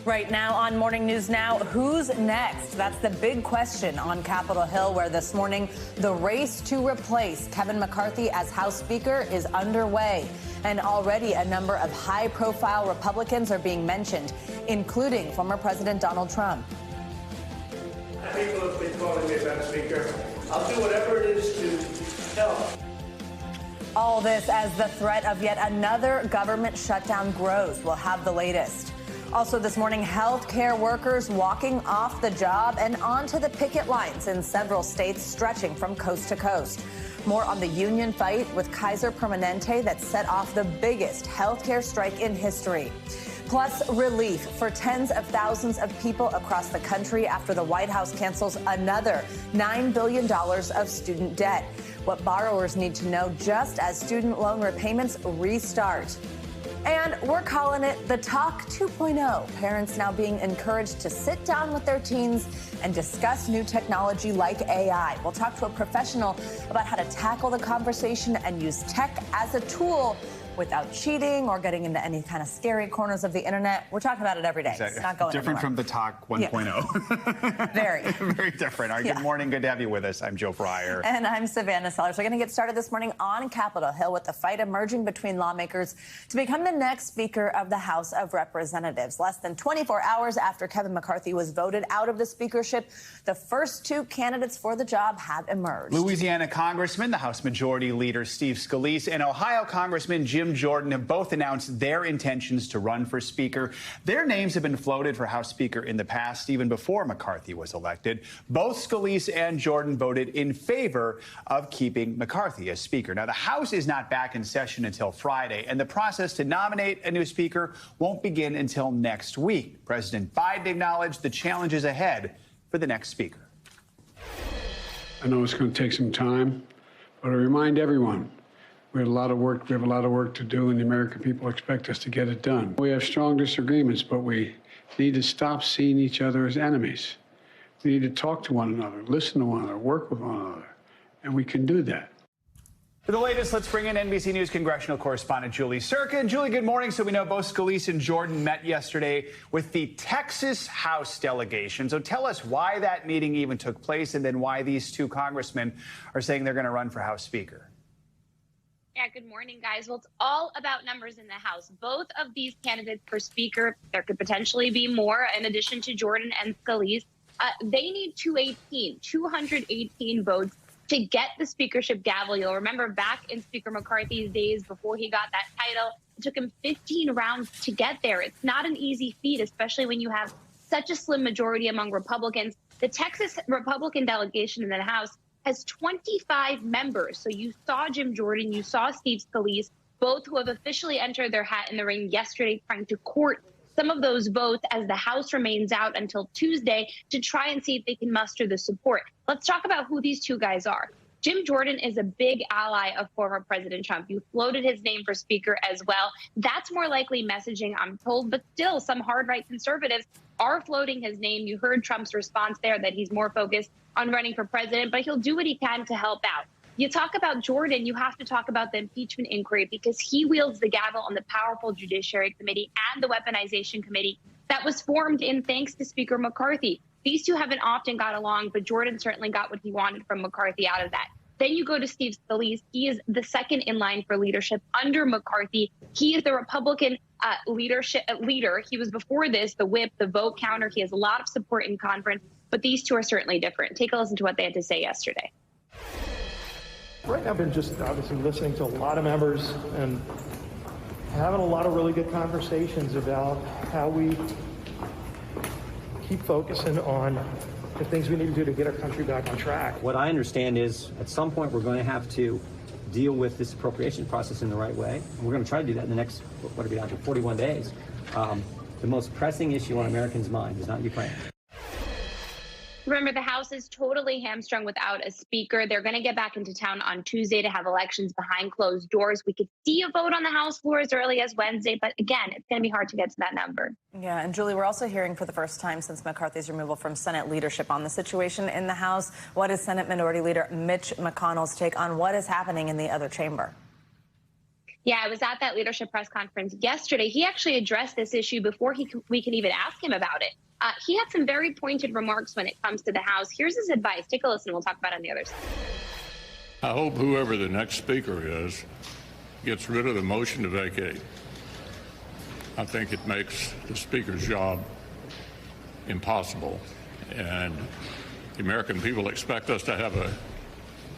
Right now on Morning News Now, who's next? That's the big question on Capitol Hill, where this morning the race to replace Kevin McCarthy as House Speaker is underway. And already a number of high-profile Republicans are being mentioned, including former President Donald Trump. People have been calling me Madam Speaker. I'll do whatever it is to help. All this as the threat of yet another government shutdown grows. We'll have the latest. Also this morning, health care workers walking off the job and onto the picket lines in several states, stretching from coast to coast. More on the union fight with Kaiser Permanente that set off the biggest health care strike in history. Plus, relief for tens of thousands of people across the country after the White House cancels another $9 billion of student debt. What borrowers need to know just as student loan repayments restart. And we're calling it the Talk 2.0. Parents now being encouraged to sit down with their teens and discuss new technology like AI. We'll talk to a professional about how to tackle the conversation and use tech as a tool without cheating or getting into any kind of scary corners of the internet. We're talking about it every day. Exactly. It's not going different anywhere. From the Talk 1.0. Yeah. Very. Very different. All right, Good morning. Good to have you with us. I'm Joe Fryer. And I'm Savannah Sellers. We're going to get started this morning on Capitol Hill with the fight emerging between lawmakers to become the next Speaker of the House of Representatives. Less than 24 hours after Kevin McCarthy was voted out of the speakership, the first two candidates for the job have emerged. Louisiana Congressman, the House Majority Leader Steve Scalise, and Ohio Congressman Jim Jordan have both announced their intentions to run for Speaker. Their names have been floated for House Speaker in the past, even before McCarthy was elected. Both Scalise and Jordan voted in favor of keeping McCarthy as Speaker. Now, the House is not back in session until Friday, and the process to nominate a new Speaker won't begin until next week. President Biden acknowledged the challenges ahead for the next Speaker. I know it's going to take some time, but I remind everyone, we have a lot of work to do, and the American people expect us to get it done. We have strong disagreements, but we need to stop seeing each other as enemies. We need to talk to one another, listen to one another, work with one another, and we can do that. For the latest, let's bring in NBC News congressional correspondent Julie Sirkin. Julie, good morning. So we know both Scalise and Jordan met yesterday with the Texas House delegation. So tell us why that meeting even took place, and then why these two congressmen are saying they're going to run for House Speaker. Yeah, good morning, guys. Well, it's all about numbers in the House. Both of these candidates for Speaker, there could potentially be more in addition to Jordan and Scalise. They need 218 votes to get the speakership gavel. You'll remember back in Speaker McCarthy's days before he got that title, it took him 15 rounds to get there. It's not an easy feat, especially when you have such a slim majority among Republicans. The Texas Republican delegation in the House has 25 members. So you saw Jim Jordan, you saw Steve Scalise, both who have officially entered their hat in the ring yesterday, trying to court some of those votes as the House remains out until Tuesday to try and see if they can muster the support. Let's talk about who these two guys are. Jim Jordan is a big ally of former President Trump. You floated his name for Speaker as well. That's more likely messaging, I'm told, but still some hard right conservatives are floating his name. You heard Trump's response there that he's more focused on running for president, but he'll do what he can to help out. You talk about Jordan, you have to talk about the impeachment inquiry because he wields the gavel on the powerful Judiciary Committee and the Weaponization Committee that was formed in thanks to Speaker McCarthy. These two haven't often got along, but Jordan certainly got what he wanted from McCarthy out of that. Then you go to Steve Scalise. He is the second in line for leadership under McCarthy. He is the Republican leader. He was before this, the whip, the vote counter. He has a lot of support in conference, but these two are certainly different. Take a listen to what they had to say yesterday. Right now, I've been just obviously listening to a lot of members and having a lot of really good conversations about how we keep focusing on the things we need to do to get our country back on track. What I understand is at some point we're going to have to deal with this appropriation process in the right way. And we're going to try to do that in the next, what are we down to, 41 days. The most pressing issue on Americans' mind is not Ukraine. Remember, the House is totally hamstrung without a speaker. They're going to get back into town on Tuesday to have elections behind closed doors. We could see a vote on the House floor as early as Wednesday, but again, it's going to be hard to get to that number. Yeah, and Julie, we're also hearing for the first time since McCarthy's removal from Senate leadership on the situation in the House. What is Senate Minority Leader Mitch McConnell's take on what is happening in the other chamber? Yeah, I was at that leadership press conference yesterday. He actually addressed this issue before we can even ask him about it. He had some very pointed remarks when it comes to the House. Here's his advice. Take a listen. We'll talk about it on the other side. I hope whoever the next speaker is gets rid of the motion to vacate. I think it makes the speaker's job impossible. And the American people expect us to have a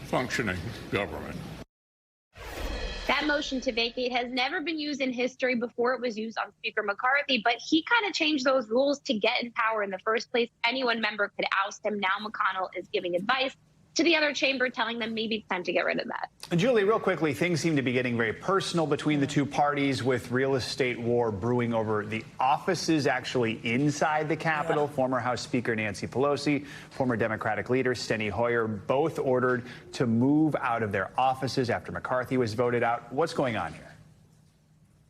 functioning government. That motion to vacate has never been used in history. Before it was used on Speaker McCarthy, but he kind of changed those rules to get in power in the first place. Any one member could oust him. Now McConnell is giving advice to the other chamber, telling them maybe it's time to get rid of that. Julie, real quickly, things seem to be getting very personal between the two parties, with real estate war brewing over the offices actually inside the Capitol. Yeah. Former House Speaker Nancy Pelosi, former Democratic leader Steny Hoyer, both ordered to move out of their offices after McCarthy was voted out. What's going on here?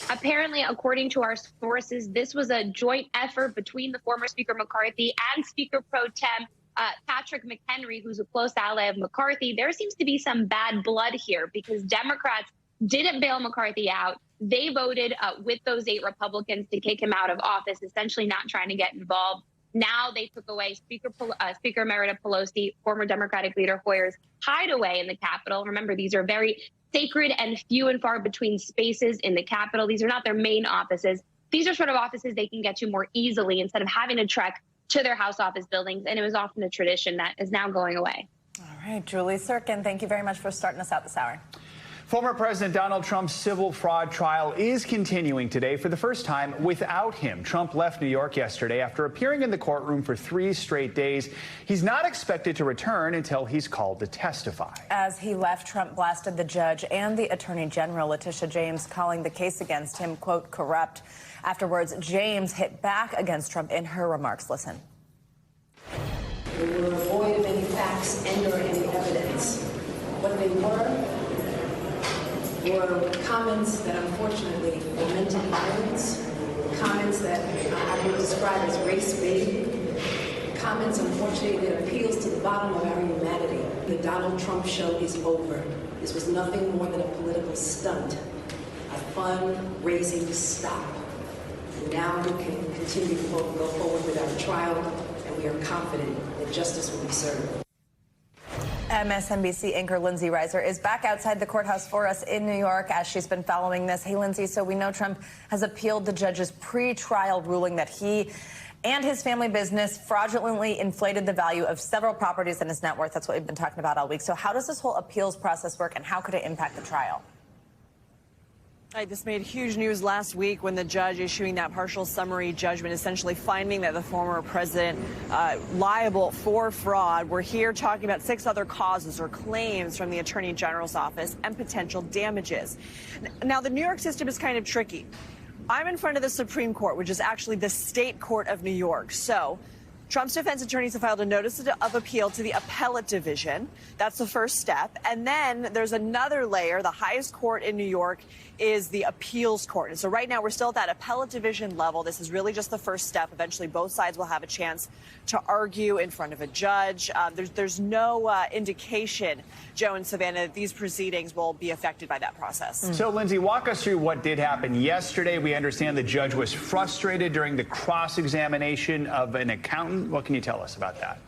Apparently, according to our sources, this was a joint effort between the former Speaker McCarthy and Speaker Pro Tem Patrick McHenry, who's a close ally of McCarthy. There seems to be some bad blood here because Democrats didn't bail McCarthy out. They voted with those 8 Republicans to kick him out of office, essentially not trying to get involved. Now they took away Speaker Emerita Pelosi, former Democratic leader Hoyer's hideaway in the Capitol. Remember, these are very sacred and few and far between spaces in the Capitol. These are not their main offices. These are sort of offices they can get to more easily instead of having to trek to their House office buildings, and it was often a tradition that is now going away. All right, Julie Sirkin, thank you very much for starting us out this hour. Former President Donald Trump's civil fraud trial is continuing today for the first time without him. Trump left New York yesterday after appearing in the courtroom for 3 straight days. He's not expected to return until he's called to testify. As he left, Trump blasted the judge and the Attorney General, Letitia James, calling the case against him, quote, corrupt. Afterwards, James hit back against Trump in her remarks. Listen. We were void of any facts and or any evidence. What they were comments that unfortunately fomented violence, comments that I would describe as race-baiting, comments unfortunately that appeals to the bottom of our humanity. The Donald Trump show is over. This was nothing more than a political stunt, a fundraising stop. Now we can continue to go forward with our trial, and we are confident that justice will be served. MSNBC anchor Lindsay Reiser is back outside the courthouse for us in New York as she's been following this. Hey, Lindsay, so we know Trump has appealed the judge's pre-trial ruling that he and his family business fraudulently inflated the value of several properties in his net worth. That's what we've been talking about all week. So how does this whole appeals process work, and how could it impact the trial? This made huge news last week when the judge issuing that partial summary judgment, essentially finding that the former president liable for fraud. We're here talking about 6 other causes or claims from the Attorney General's office and potential damages. Now, the New York system is kind of tricky. I'm in front of the Supreme Court, which is actually the state court of New York. So Trump's defense attorneys have filed a notice of appeal to the appellate division. That's the first step. And then there's another layer. The highest court in New York is the appeals court. And so right now we're still at that appellate division level. This is really just the first step. Eventually both sides will have a chance to argue in front of a judge. There's no indication, Joe and Savannah, that these proceedings will be affected by that process. So, Lindsay, walk us through what did happen yesterday. We understand the judge was frustrated during the cross-examination of an accountant. What can you tell us about that?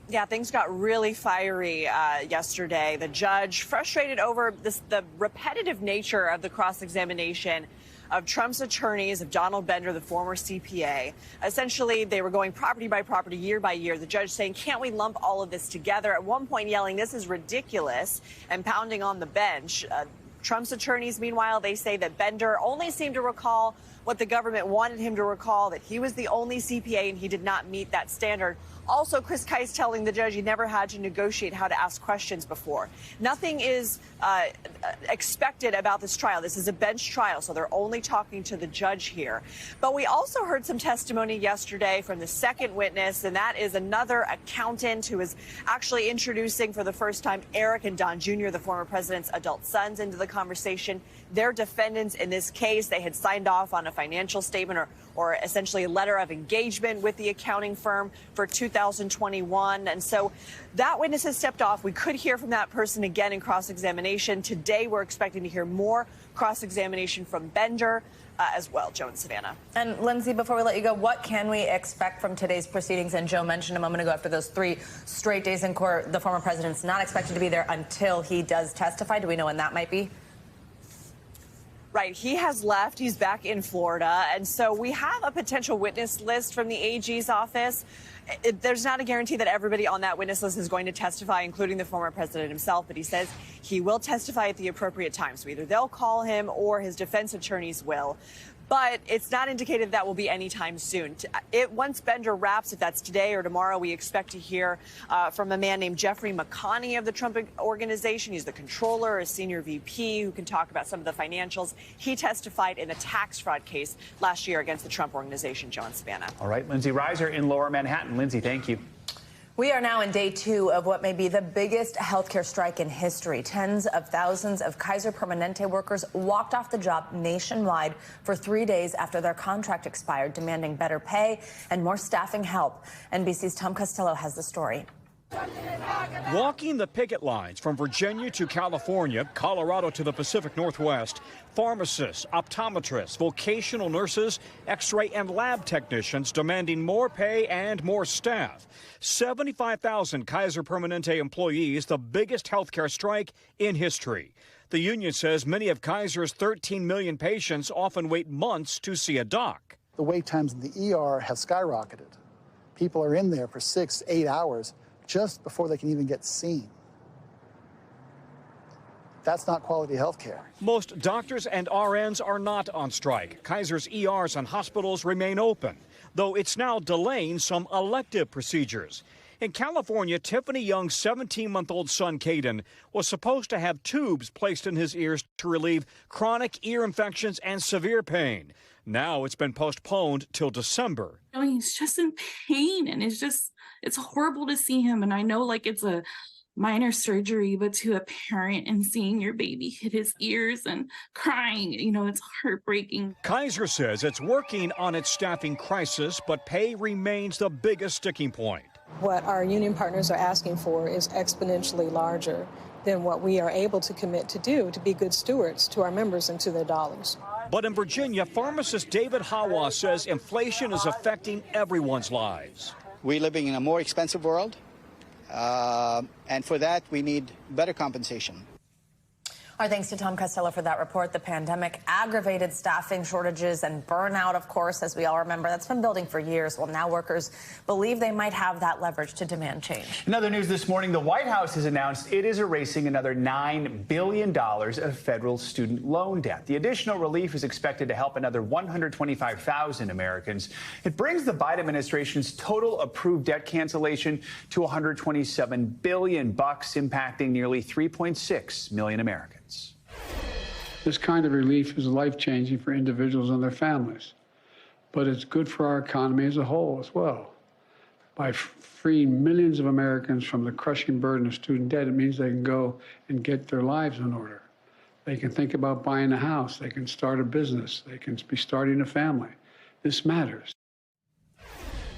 Yeah, things got really fiery yesterday. The judge frustrated over the repetitive nature of the cross-examination of Trump's attorneys, of Donald Bender, the former CPA. Essentially, they were going property by property, year by year. The judge saying, can't we lump all of this together? At one point yelling, this is ridiculous, and pounding on the bench. Trump's attorneys, meanwhile, they say that Bender only seemed to recall what the government wanted him to recall, that he was the only CPA and he did not meet that standard. Also, Chris Kise telling the judge he never had to negotiate how to ask questions before. Nothing is expected about this trial. This is a bench trial, so they're only talking to the judge here. But we also heard some testimony yesterday from the second witness, and that is another accountant who is actually introducing for the first time Eric and Don Jr., the former president's adult sons, into the conversation. They're defendants in this case. They had signed off on a financial statement or essentially a letter of engagement with the accounting firm for 2021. And so that witness has stepped off. We could hear from that person again in cross-examination. Today, we're expecting to hear more cross-examination from Bender as well. Joe and Savannah. And Lindsay, before we let you go, what can we expect from today's proceedings? And Joe mentioned a moment ago, after those 3 straight days in court, the former president's not expected to be there until he does testify. Do we know when that might be? Right. He has left. He's back in Florida. And so we have a potential witness list from the AG's office. There's not a guarantee that everybody on that witness list is going to testify, including the former president himself. But he says he will testify at the appropriate time. So either they'll call him or his defense attorneys will. But it's not indicated that will be anytime soon. Once Bender wraps, if that's today or tomorrow, we expect to hear from a man named Jeffrey McConney of the Trump Organization. He's the controller, a senior VP who can talk about some of the financials. He testified in a tax fraud case last year against the Trump Organization. Joe and Savannah. All right, Lindsay Reiser in Lower Manhattan. Lindsay, thank you. We are now in day 2 of what may be the biggest healthcare strike in history. Tens of thousands of Kaiser Permanente workers walked off the job nationwide for 3 days after their contract expired, demanding better pay and more staffing help. NBC's Tom Costello has the story. Walking the picket lines from Virginia to California, Colorado to the Pacific Northwest, pharmacists, optometrists, vocational nurses, x-ray and lab technicians demanding more pay and more staff. 75,000 Kaiser Permanente employees, the biggest healthcare strike in history. The union says many of Kaiser's 13 million patients often wait months to see a doc. The wait times in the ER have skyrocketed. People are in there for 6, 8 hours just before they can even get seen. That's not quality health care. Most doctors and RNs are not on strike. Kaiser's ERs and hospitals remain open, though it's now delaying some elective procedures. In California, Tiffany Young's 17-month-old son, Caden, was supposed to have tubes placed in his ears to relieve chronic ear infections and severe pain. Now it's been postponed till December. He's just in pain, and it's horrible to see him. And I know, like, it's a minor surgery, but to a parent and seeing your baby hit his ears and crying, it's heartbreaking. Kaiser says it's working on its staffing crisis, but pay remains the biggest sticking point. What our union partners are asking for is exponentially larger than what we are able to commit to do to be good stewards to our members and to their dollars. But in Virginia, pharmacist David Hawa says inflation is affecting everyone's lives. We're living in a more expensive world, and for that, we need better compensation. Our thanks to Tom Costello for that report. The pandemic aggravated staffing shortages and burnout, of course, as we all remember. That's been building for years. Well, now workers believe they might have that leverage to demand change. In other news this morning, the White House has announced it is erasing another $9 billion of federal student loan debt. The additional relief is expected to help another 125,000 Americans. It brings the Biden administration's total approved debt cancellation to $127 billion, impacting nearly 3.6 million Americans. This kind of relief is life-changing for individuals and their families, but it's good for our economy as a whole as well. By freeing millions of Americans from the crushing burden of student debt, it means they can go and get their lives in order. They can think about buying a house. They can start a business. They can be starting a family. This matters.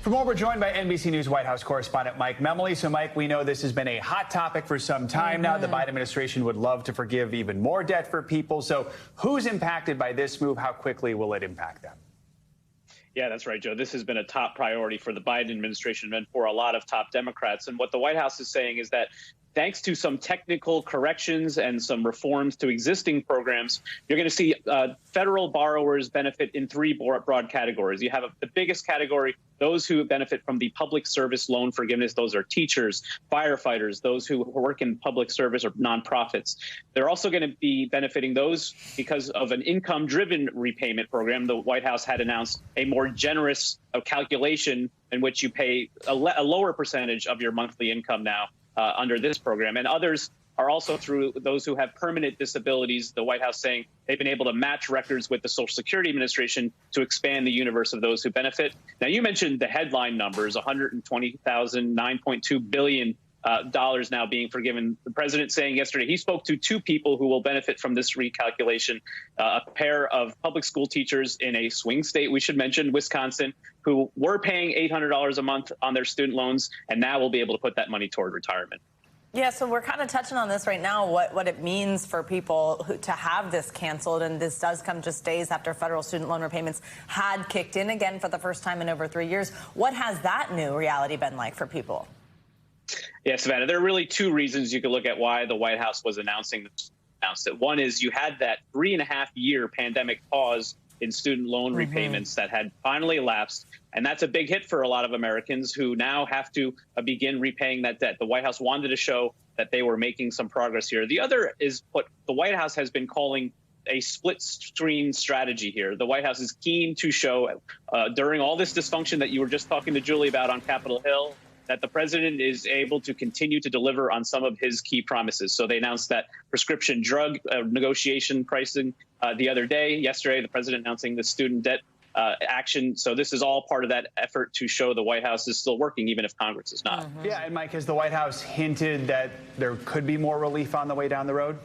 For more, we're joined by NBC News White House correspondent Mike Memoli. So, Mike, we know this has been a hot topic for some time now. The Biden administration would love to forgive even more debt for people. So who's impacted by this move? How quickly will it impact them? Yeah, that's right, Joe. This has been a top priority for the Biden administration and for a lot of top Democrats. And what the White House is saying is that thanks to some technical corrections and some reforms to existing programs, you're going to see federal borrowers benefit in 3 broad categories. You have the biggest category, those who benefit from the public service loan forgiveness. Those are teachers, firefighters, those who work in public service or nonprofits. They're also going to be benefiting those because of an income-driven repayment program. The White House had announced a more generous calculation in which you pay a lower percentage of your monthly income now under this program. And others are also through those who have permanent disabilities. The White House saying they've been able to match records with the Social Security Administration to expand the universe of those who benefit. Now, you mentioned the headline numbers, 120,000, $9.2 billion dollars now being forgiven. The president saying yesterday he spoke to two people who will benefit from this recalculation, a pair of public school teachers in a swing state, we should mention, Wisconsin, who were paying $800 a month on their student loans and now will be able to put that money toward retirement. Yeah, so we're kind of touching on this right now, what it means for people to have this canceled. And this does come just days after federal student loan repayments had kicked in again for the first time in over 3 years. What has that new reality been like for people? Yeah, Savannah, there are really two reasons you could look at why the White House was announced it. One is you had that 3.5-year pandemic pause in student loan repayments that had finally elapsed. And that's a big hit for a lot of Americans who now have to begin repaying that debt. The White House wanted to show that they were making some progress here. The other is what the White House has been calling a split screen strategy here. The White House is keen to show during all this dysfunction that you were just talking to Julie about on Capitol Hill, that the president is able to continue to deliver on some of his key promises. So they announced that prescription drug negotiation pricing the other day. Yesterday, the president announcing the student debt action. So this is all part of that effort to show the White House is still working, even if Congress is not. Yeah, and Mike, has the White House hinted that there could be more relief on the way down the road?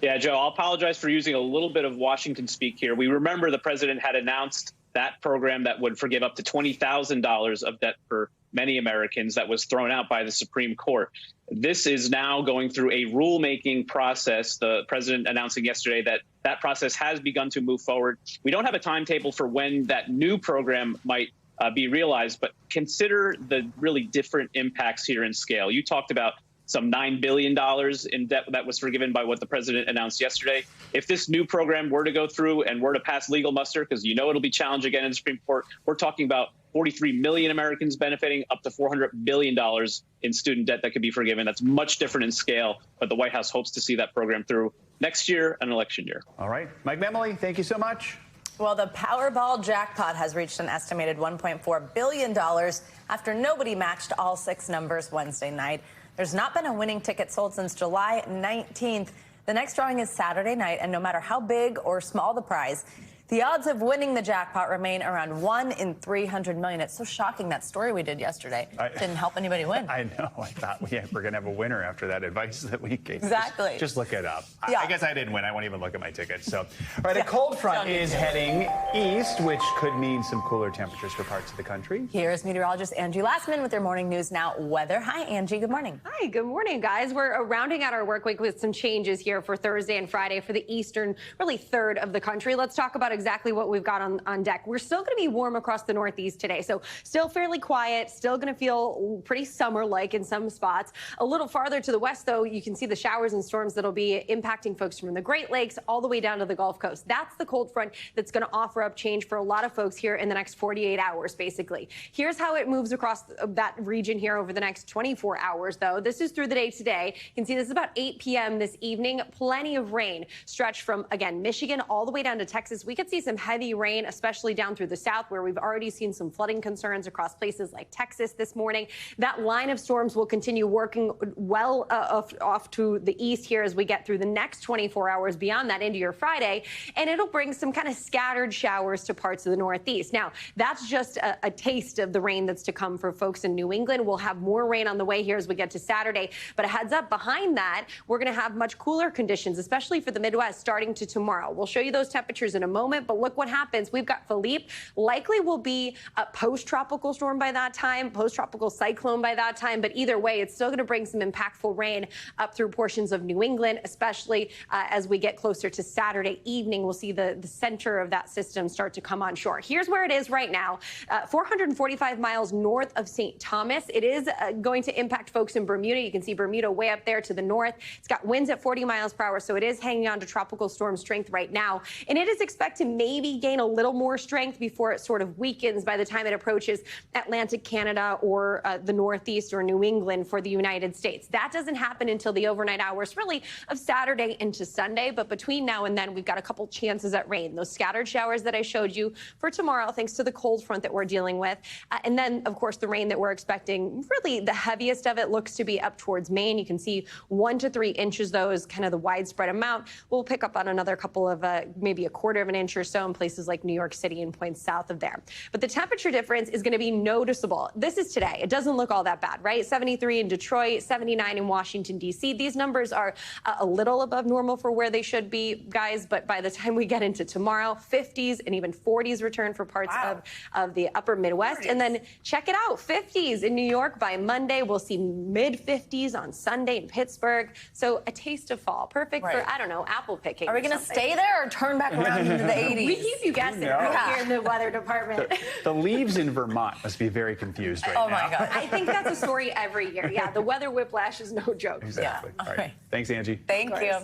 Yeah, Joe, I'll apologize for using a little bit of Washington speak here. We remember the president had announced that program that would forgive up to $20,000 of debt for many Americans that was thrown out by the Supreme Court. This is now going through a rulemaking process. The president announcing yesterday that that process has begun to move forward. We don't have a timetable for when that new program might be realized, but consider the really different impacts here in scale. You talked about some $9 billion in debt that was forgiven by what the president announced yesterday. If this new program were to go through and were to pass legal muster, because you know it'll be challenged again in the Supreme Court, we're talking about 43 million Americans benefiting, up to $400 billion in student debt that could be forgiven. That's much different in scale, but the White House hopes to see that program through next year, an election year. All right. Mike Memoli, thank you so much. Well, the Powerball jackpot has reached an estimated $1.4 billion after nobody matched all 6 numbers Wednesday night. There's not been a winning ticket sold since July 19th. The next drawing is Saturday night, and no matter how big or small the prize, the odds of winning the jackpot remain around 1 in 300 million. It's so shocking, that story we did yesterday didn't help anybody win. I know. I thought we were going to have a winner after that advice that we gave. Exactly. Just look it up. Yeah. I guess I didn't win. I won't even look at my tickets. So, all right, a cold front is heading east, which could mean some cooler temperatures for parts of the country. Here's meteorologist Angie Lastman with your morning news now weather. Hi, Angie. Good morning. Hi. Good morning, guys. We're rounding out our work week with some changes here for Thursday and Friday for the eastern, really third of the country. Let's talk about exactly what we've got on deck. We're still going to be warm across the Northeast today, so still fairly quiet, still going to feel pretty summer-like in some spots. A little farther to the west, though, you can see the showers and storms that'll be impacting folks from the Great Lakes all the way down to the Gulf Coast. That's the cold front that's going to offer up change for a lot of folks here in the next 48 hours, basically. Here's how it moves across that region here over the next 24 hours, though. This is through the day today. You can see this is about 8 p.m. this evening. Plenty of rain stretched from, again, Michigan all the way down to Texas. We could see some heavy rain, especially down through the south, where we've already seen some flooding concerns across places like Texas this morning. That line of storms will continue working well off to the east here as we get through the next 24 hours beyond that into your Friday, and it'll bring some kind of scattered showers to parts of the Northeast. Now, that's just a taste of the rain that's to come for folks in New England. We'll have more rain on the way here as we get to Saturday, but a heads up, behind that, we're going to have much cooler conditions, especially for the Midwest, starting to tomorrow. We'll show you those temperatures in a moment, but look what happens. We've got Philippe, likely will be a post-tropical storm by that time, post-tropical cyclone by that time, but either way, it's still going to bring some impactful rain up through portions of New England, especially as we get closer to Saturday evening. We'll see the center of that system start to come on shore. Here's where it is right now, 445 miles north of St. Thomas. It is going to impact folks in Bermuda. You can see Bermuda way up there to the north. It's got winds at 40 miles per hour, so it is hanging on to tropical storm strength right now, and it is expected to maybe gain a little more strength before it sort of weakens by the time it approaches Atlantic Canada or the Northeast or New England for the United States. That doesn't happen until the overnight hours, really, of Saturday into Sunday. But between now and then, we've got a couple chances at rain. Those scattered showers that I showed you for tomorrow, thanks to the cold front that we're dealing with. And then, of course, the rain that we're expecting, really the heaviest of it looks to be up towards Maine. You can see 1 to 3 inches, though, is kind of the widespread amount. We'll pick up on another couple of maybe a quarter of an inch or so in places like New York City and points south of there. But the temperature difference is going to be noticeable. This is today. It doesn't look all that bad, right? 73 in Detroit, 79 in Washington, D.C. These numbers are a little above normal for where they should be, guys. But by the time we get into tomorrow, 50s and even 40s return for parts of the upper Midwest. 40s. And then check it out, 50s in New York by Monday. We'll see mid-50s on Sunday in Pittsburgh. So a taste of fall. Perfect for, I don't know, apple picking. Are we going to stay there or turn back around into the 80s? We keep you guessing here in the weather department. The leaves in Vermont must be very confused right now. Oh, my God. I think that's a story every year. Yeah, the weather whiplash is no joke. Exactly. Yeah. All right. Thanks, Angie. Thank you.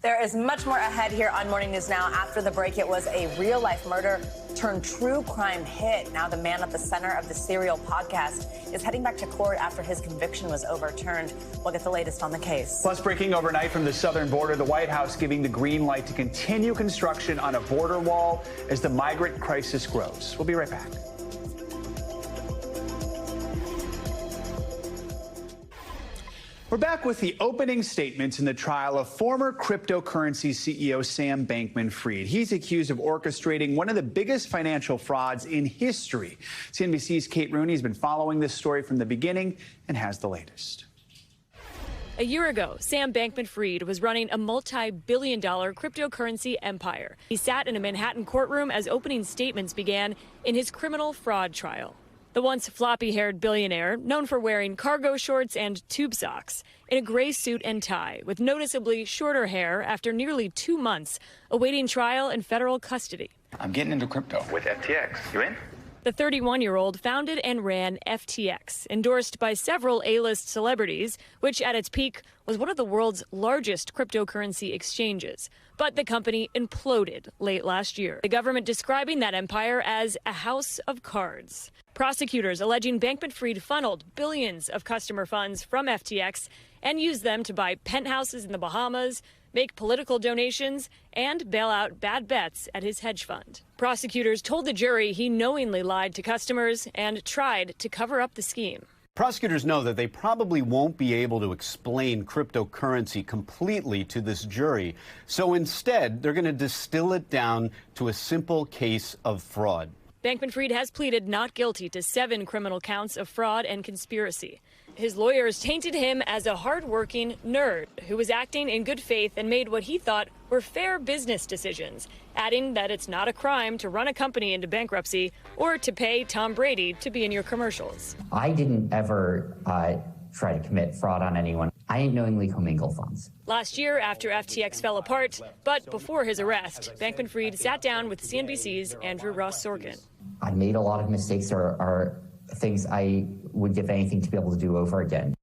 There is much more ahead here on Morning News Now. After the break, it was a real-life murder turned true crime hit. Now the man at the center of the Serial podcast is heading back to court after his conviction was overturned. We'll get the latest on the case. Plus, breaking overnight from the southern border, the White House giving the green light to continue construction on a border wall as the migrant crisis grows. We'll be right back. We're back with the opening statements in the trial of former cryptocurrency CEO Sam Bankman-Fried. He's accused of orchestrating one of the biggest financial frauds in history. CNBC's Kate Rooney has been following this story from the beginning and has the latest. A year ago, Sam Bankman-Fried was running a multi-billion-dollar cryptocurrency empire. He sat in a Manhattan courtroom as opening statements began in his criminal fraud trial. The once floppy-haired billionaire, known for wearing cargo shorts and tube socks, in a gray suit and tie, with noticeably shorter hair after nearly 2 months, awaiting trial in federal custody. I'm getting into crypto with FTX. You in? The 31-year-old founded and ran FTX, endorsed by several A-list celebrities, which at its peak was one of the world's largest cryptocurrency exchanges. But the company imploded late last year, the government describing that empire as a house of cards. Prosecutors alleging Bankman-Fried funneled billions of customer funds from FTX and used them to buy penthouses in the Bahamas, make political donations, and bail out bad bets at his hedge fund. Prosecutors told the jury he knowingly lied to customers and tried to cover up the scheme. Prosecutors know that they probably won't be able to explain cryptocurrency completely to this jury. So instead, they're going to distill it down to a simple case of fraud. Bankman-Fried has pleaded not guilty to 7 criminal counts of fraud and conspiracy. His lawyers tainted him as a hard-working nerd who was acting in good faith and made what he thought were fair business decisions, adding that it's not a crime to run a company into bankruptcy or to pay Tom Brady to be in your commercials. I didn't ever try to commit fraud on anyone. I didn't knowingly commingle funds. Last year, after FTX fell apart, but before his arrest, Bankman-Fried sat down with CNBC's Andrew Ross Sorkin. I made a lot of mistakes or things I would give anything to be able to do over again.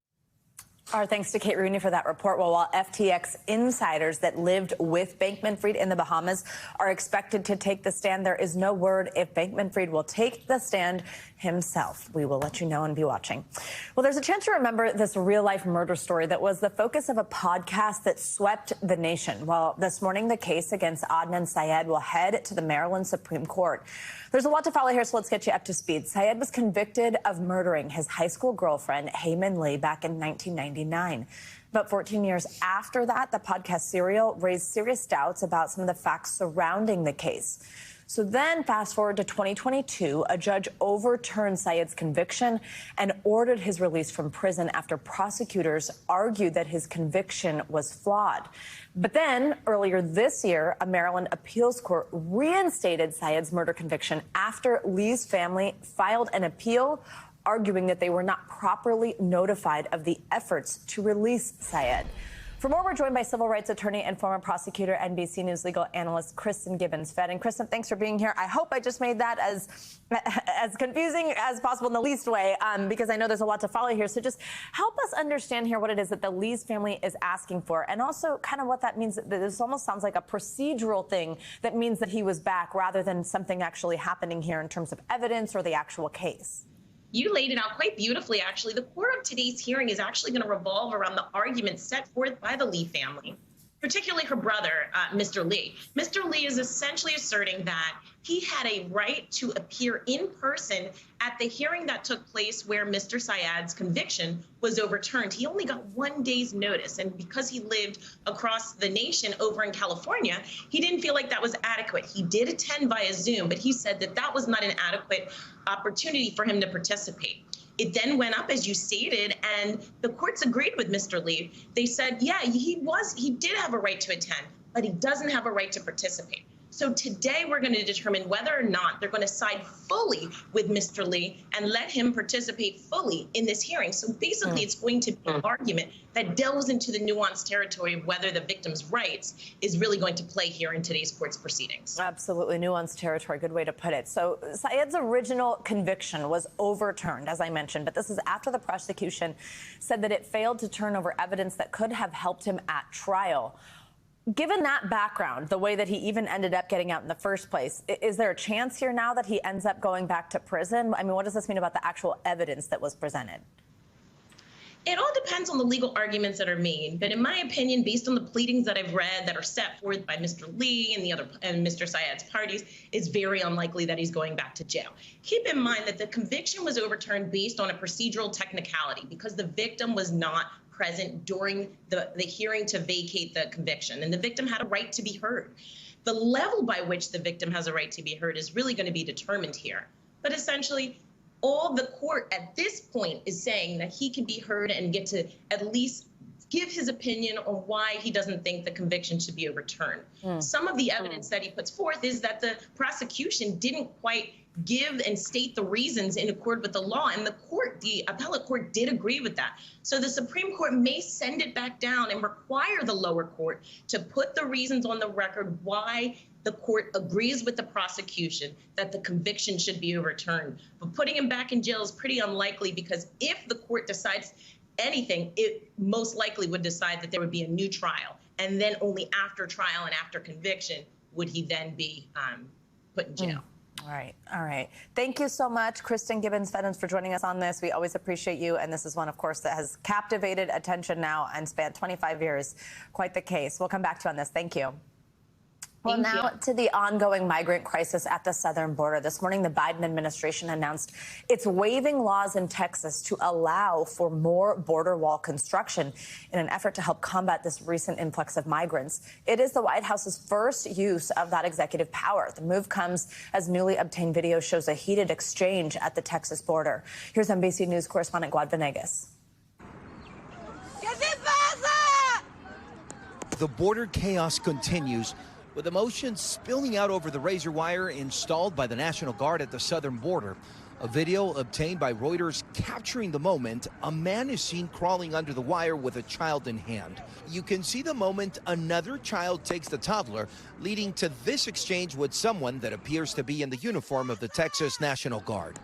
Our thanks to Kate Rooney for that report. Well, while FTX insiders that lived with Bankman-Fried in the Bahamas are expected to take the stand, there is no word if Bankman-Fried will take the stand himself. We will let you know and be watching. Well, there's a chance to remember this real-life murder story that was the focus of a podcast that swept the nation. Well, this morning, the case against Adnan Syed will head to the Maryland Supreme Court. There's a lot to follow here, so let's get you up to speed. Syed was convicted of murdering his high school girlfriend, Heyman Lee, back in 1999. About 14 years after that, the podcast Serial raised serious doubts about some of the facts surrounding the case. So then, fast forward to 2022, a judge overturned Syed's conviction and ordered his release from prison after prosecutors argued that his conviction was flawed. But then, earlier this year, a Maryland appeals court reinstated Syed's murder conviction after Lee's family filed an appeal arguing that they were not properly notified of the efforts to release Syed. For more, we're joined by civil rights attorney and former prosecutor, NBC News legal analyst Kristen Gibbons-Fed. And Kristen, thanks for being here. I hope I just made that as confusing as possible in the least way, because I know there's a lot to follow here. So just help us understand here what it is that the Lee's family is asking for, and also kind of what that means. This almost sounds like a procedural thing that means that he was back rather than something actually happening here in terms of evidence or the actual case. You laid it out quite beautifully, actually. The core of today's hearing is actually going to revolve around the arguments set forth by the Lee family. particularly her brother, Mr. Lee. Mr. Lee is essentially asserting that he had a right to appear in person at the hearing that took place where Mr. Syed's conviction was overturned. He only got 1 day's notice, and because he lived across the nation over in California, he didn't feel like that was adequate. He did attend via Zoom, but he said that that was not an adequate opportunity for him to participate. It then went up, as you stated, and the courts agreed with Mr. Lee. They said, yeah, he did have a right to attend, but he doesn't have a right to participate. So today we're going to determine whether or not they're going to side fully with Mr. Lee and let him participate fully in this hearing. So basically it's going to be an argument that delves into the nuanced territory of whether the victim's rights is really going to play here in today's court's proceedings. Absolutely, nuanced territory, good way to put it. So Syed's original conviction was overturned, as I mentioned, but this is after the prosecution said that it failed to turn over evidence that could have helped him at trial. Given that background, the way that he even ended up getting out in the first place, is there a chance here now that he ends up going back to prison? I mean, what does this mean about the actual evidence that was presented? It all depends on the legal arguments that are made. But in my opinion, based on the pleadings that I've read that are set forth by Mr. Lee and Mr. Syed's parties, it's very unlikely that he's going back to jail. Keep in mind that the conviction was overturned based on a procedural technicality because the victim was not present during the hearing to vacate the conviction, and the victim had a right to be heard. The level by which the victim has a right to be heard is really going to be determined here. But essentially, all the court at this point is saying that he can be heard and get to at least give his opinion on why he doesn't think the conviction should be overturned. Some of the evidence that he puts forth is that the prosecution didn't quite give and state the reasons in accord with the law, and the appellate court did agree with that. So the Supreme Court may send it back down and require the lower court to put the reasons on the record why the court agrees with the prosecution that the conviction should be overturned. But putting him back in jail is pretty unlikely because if the court decides anything, it most likely would decide that there would be a new trial. And then only after trial and after conviction would he then be put in jail. All right. All right. Thank you so much, Kristen Gibbons-Fennens, for joining us on this. We always appreciate you. And this is one, of course, that has captivated attention now and spanned 25 years. Quite the case. We'll come back to you on this. Thank you. Well, now to the ongoing migrant crisis at the southern border. This morning, the Biden administration announced it's waiving laws in Texas to allow for more border wall construction in an effort to help combat this recent influx of migrants. It is the White House's first use of that executive power. The move comes as newly obtained video shows a heated exchange at the Texas border. Here's NBC News correspondent Guad Venegas. The border chaos continues, with emotions spilling out over the razor wire installed by the National Guard at the southern border. A video obtained by Reuters capturing the moment a man is seen crawling under the wire with a child in hand. You can see the moment another child takes the toddler, leading to this exchange with someone that appears to be in the uniform of the Texas National Guard.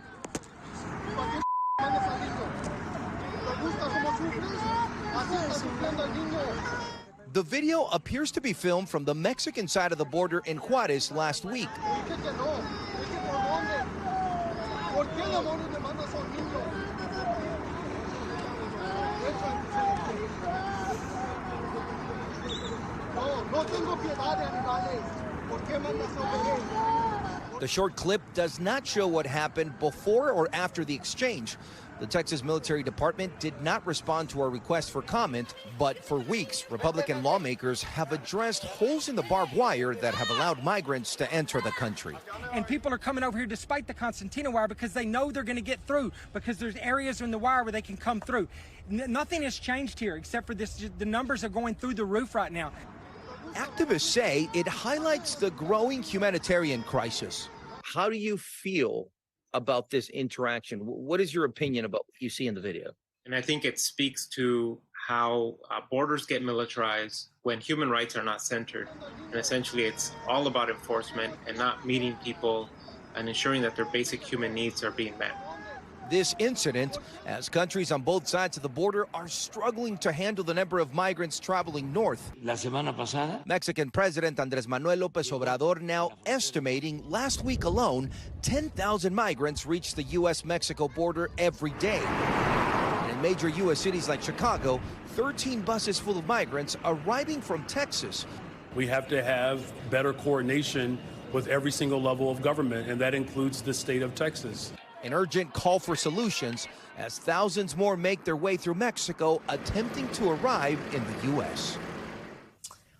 The video appears to be filmed from the Mexican side of the border in Juarez last week. The short clip does not show what happened before or after the exchange. The Texas Military Department did not respond to our request for comment, but for weeks, Republican lawmakers have addressed holes in the barbed wire that have allowed migrants to enter the country. And people are coming over here despite the concertina wire because they know they're going to get through, because there's areas in the wire where they can come through. Nothing has changed here except for this. The numbers are going through the roof right now. Activists say it highlights the growing humanitarian crisis. How do you feel about this interaction? What is your opinion about what you see in the video? And I think it speaks to how borders get militarized when human rights are not centered. And essentially, it's all about enforcement and not meeting people and ensuring that their basic human needs are being met. This incident, as countries on both sides of the border are struggling to handle the number of migrants traveling north. La semana pasada, Mexican President Andrés Manuel López Obrador now estimating last week alone, 10,000 migrants reached the U.S.-Mexico border every day. And in major U.S. cities like Chicago, 13 buses full of migrants arriving from Texas. We have to have better coordination with every single level of government, and that includes the state of Texas. An urgent call for solutions as thousands more make their way through Mexico, attempting to arrive in the U.S.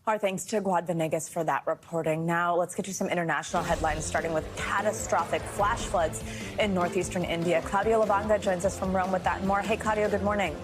Our thanks to Guad Venegas for that reporting. Now let's get you some international headlines, starting with catastrophic flash floods in northeastern India. Claudio Lavanga joins us from Rome with that and more. Hey, Claudio, good morning.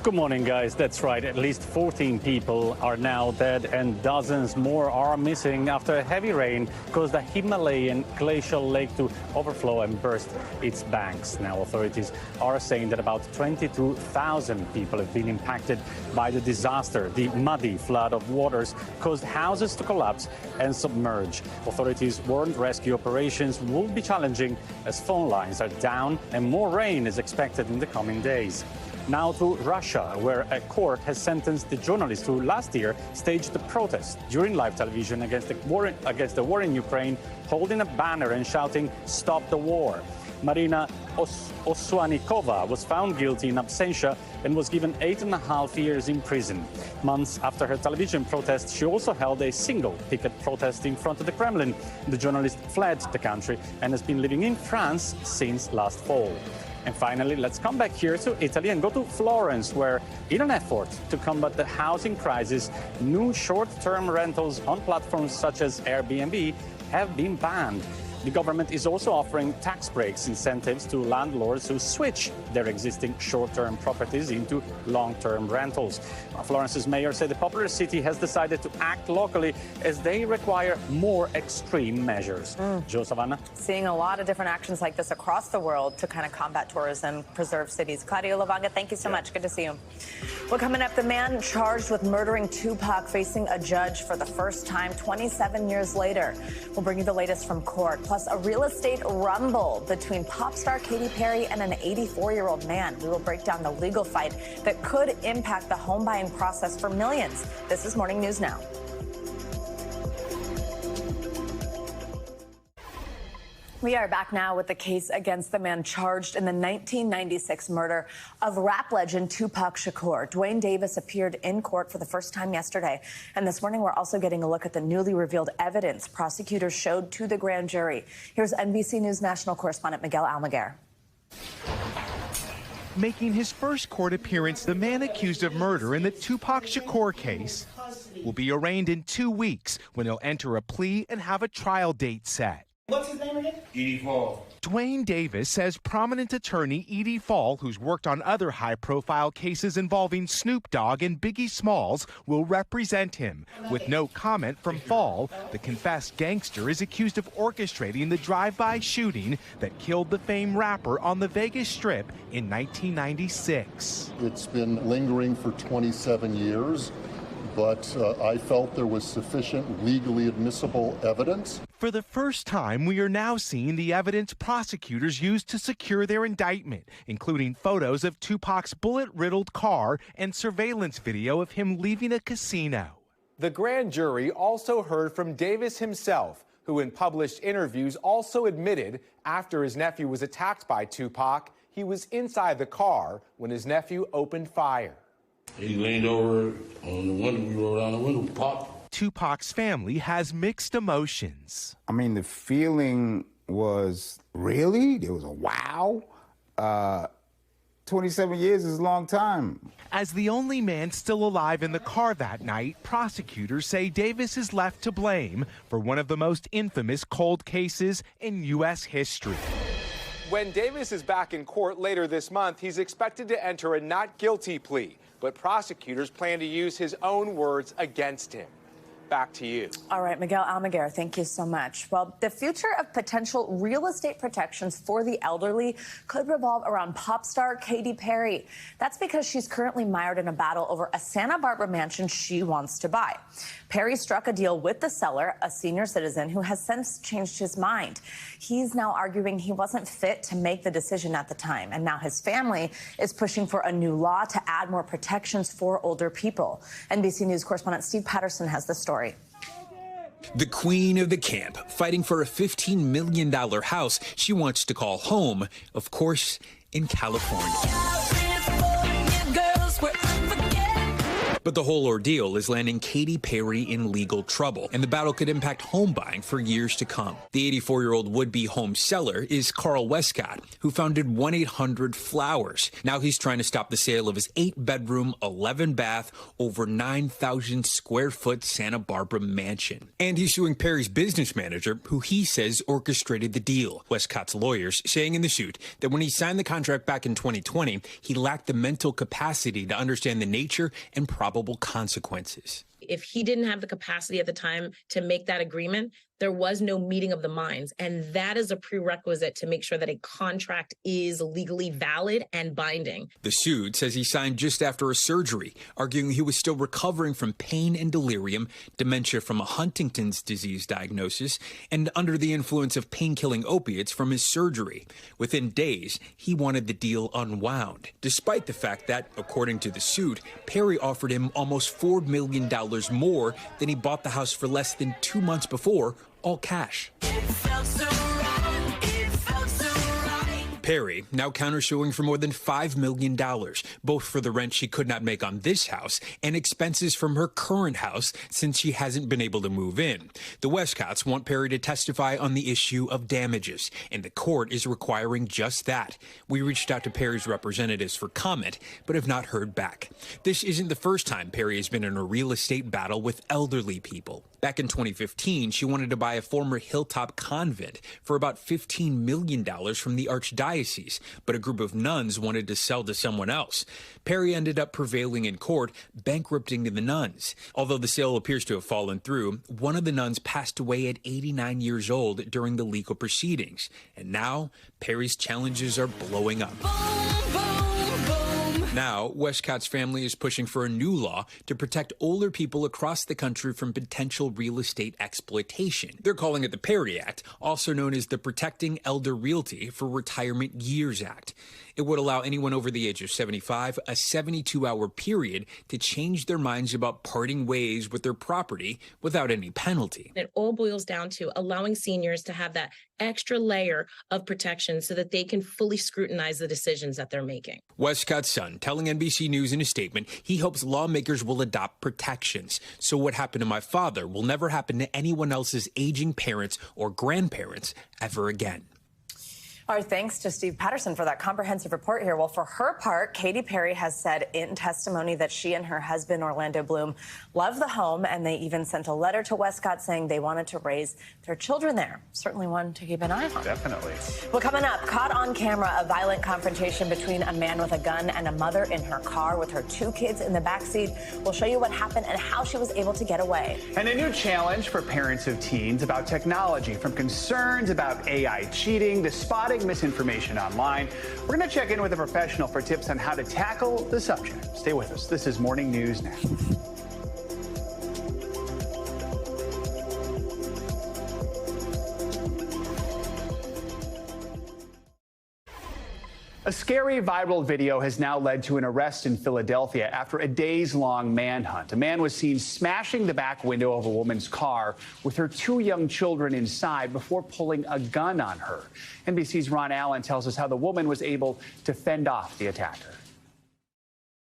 Good morning, guys. That's right. At least 14 people are now dead and dozens more are missing after heavy rain caused the Himalayan glacial lake to overflow and burst its banks. Now, authorities are saying that about 22,000 people have been impacted by the disaster. The muddy flood of waters caused houses to collapse and submerge. Authorities warned rescue operations will be challenging as phone lines are down and more rain is expected in the coming days. Now to Russia, where a court has sentenced the journalist who last year staged a protest during live television against the war in Ukraine, holding a banner and shouting, "Stop the war." Marina Oswanikova was found guilty in absentia and was given 8.5 years in prison. Months after her television protest, she also held a single picket protest in front of the Kremlin. The journalist fled the country and has been living in France since last fall. And finally, let's come back here to Italy and go to Florence, where in an effort to combat the housing crisis, new short-term rentals on platforms such as Airbnb have been banned. The government is also offering tax breaks incentives to landlords who switch their existing short-term properties into long-term rentals. Florence's mayor said the popular city has decided to act locally as they require more extreme measures. Joe, Savannah? Seeing a lot of different actions like this across the world to kind of combat tourism, preserve cities. Claudio Lavanga, thank you so much. Good to see you. Well, coming up, the man charged with murdering Tupac facing a judge for the first time 27 years later. We'll bring you the latest from court. Plus, a real estate rumble between pop star Katy Perry and an 84-year-old man. We will break down the legal fight that could impact the home buying process for millions. This is Morning News Now. We are back now with the case against the man charged in the 1996 murder of rap legend Tupac Shakur. Dwayne Davis appeared in court for the first time yesterday. And this morning, we're also getting a look at the newly revealed evidence prosecutors showed to the grand jury. Here's NBC News national correspondent Miguel Almaguer. Making his first court appearance, the man accused of murder in the Tupac Shakur case will be arraigned in 2 weeks when he'll enter a plea and have a trial date set. What's his name again? Edie Fall. Dwayne Davis says prominent attorney Edie Fall, who's worked on other high-profile cases involving Snoop Dogg and Biggie Smalls, will represent him. With no comment from Fall, the confessed gangster is accused of orchestrating the drive-by shooting that killed the famed rapper on the Vegas Strip in 1996. It's been lingering for 27 years. But I felt there was sufficient legally admissible evidence. For the first time, we are now seeing the evidence prosecutors used to secure their indictment, including photos of Tupac's bullet-riddled car and surveillance video of him leaving a casino. The grand jury also heard from Davis himself, who in published interviews also admitted after his nephew was attacked by Tupac, he was inside the car when his nephew opened fire. He leaned over on the window, we rolled down the window, popped. Tupac's family has mixed emotions. I mean, the feeling was, really? There was a wow? 27 years is a long time. As the only man still alive in the car that night, prosecutors say Davis is left to blame for one of the most infamous cold cases in U.S. history. When Davis is back in court later this month, he's expected to enter a not guilty plea, but prosecutors plan to use his own words against him. Back to you. All right, Miguel Almaguer, thank you so much. Well, the future of potential real estate protections for the elderly could revolve around pop star Katy Perry. That's because she's currently mired in a battle over a Santa Barbara mansion she wants to buy. Perry struck a deal with the seller, a senior citizen who has since changed his mind. He's now arguing he wasn't fit to make the decision at the time, and now his family is pushing for a new law to add more protections for older people. NBC News correspondent Steve Patterson has the story. The queen of the camp, fighting for a $15 million house she wants to call home, of course, in California. But the whole ordeal is landing Katy Perry in legal trouble, and the battle could impact home buying for years to come. The 84-year-old would-be home seller is Carl Westcott, who founded 1-800-Flowers. Now he's trying to stop the sale of his 8-bedroom, 11-bath, over 9,000 square foot Santa Barbara mansion. And he's suing Perry's business manager, who he says orchestrated the deal. Westcott's lawyers saying in the suit that when he signed the contract back in 2020, he lacked the mental capacity to understand the nature and probable consequences. If he didn't have the capacity at the time to make that agreement, there was no meeting of the minds. And that is a prerequisite to make sure that a contract is legally valid and binding. The suit says he signed just after a surgery, arguing he was still recovering from pain and delirium, dementia from a Huntington's disease diagnosis, and under the influence of pain-killing opiates from his surgery. Within days, he wanted the deal unwound, despite the fact that, according to the suit, Perry offered him almost $4 million more than he bought the house for less than 2 months before, all cash. Perry now countersuing for more than $5 million, both for the rent she could not make on this house and expenses from her current house since she hasn't been able to move in. The Westcotts want Perry to testify on the issue of damages, and the court is requiring just that. We reached out to Perry's representatives for comment, but have not heard back. This isn't the first time Perry has been in a real estate battle with elderly people. Back in 2015, she wanted to buy a former Hilltop convent for about $15 million from the Archdiocese, but a group of nuns wanted to sell to someone else. Perry ended up prevailing in court, bankrupting the nuns. Although the sale appears to have fallen through, one of the nuns passed away at 89 years old during the legal proceedings. And now, Perry's challenges are blowing up. Now, Westcott's family is pushing for a new law to protect older people across the country from potential real estate exploitation. They're calling it the Perry Act, also known as the Protecting Elder Realty for Retirement Years Act. It would allow anyone over the age of 75 a 72-hour period to change their minds about parting ways with their property without any penalty. It all boils down to allowing seniors to have that extra layer of protection so that they can fully scrutinize the decisions that they're making. Westcott's son telling NBC News in a statement he hopes lawmakers will adopt protections so what happened to my father will never happen to anyone else's aging parents or grandparents ever again. Our thanks to Steve Patterson for that comprehensive report here. Well, for her part, Katy Perry has said in testimony that she and her husband, Orlando Bloom, love the home, and they even sent a letter to Westcott saying they wanted to raise their children there. Certainly one to keep an eye on. Definitely. Well, coming up, caught on camera, a violent confrontation between a man with a gun and a mother in her car with her 2 kids in the backseat. We'll show you what happened and how she was able to get away. And a new challenge for parents of teens about technology, from concerns about AI cheating to spotting misinformation online. We're going to check in with a professional for tips on how to tackle the subject. Stay with us. This is Morning News Now. A scary viral video has now led to an arrest in Philadelphia after a days-long manhunt. A man was seen smashing the back window of a woman's car with her 2 young children inside before pulling a gun on her. NBC's Ron Allen tells us how the woman was able to fend off the attacker.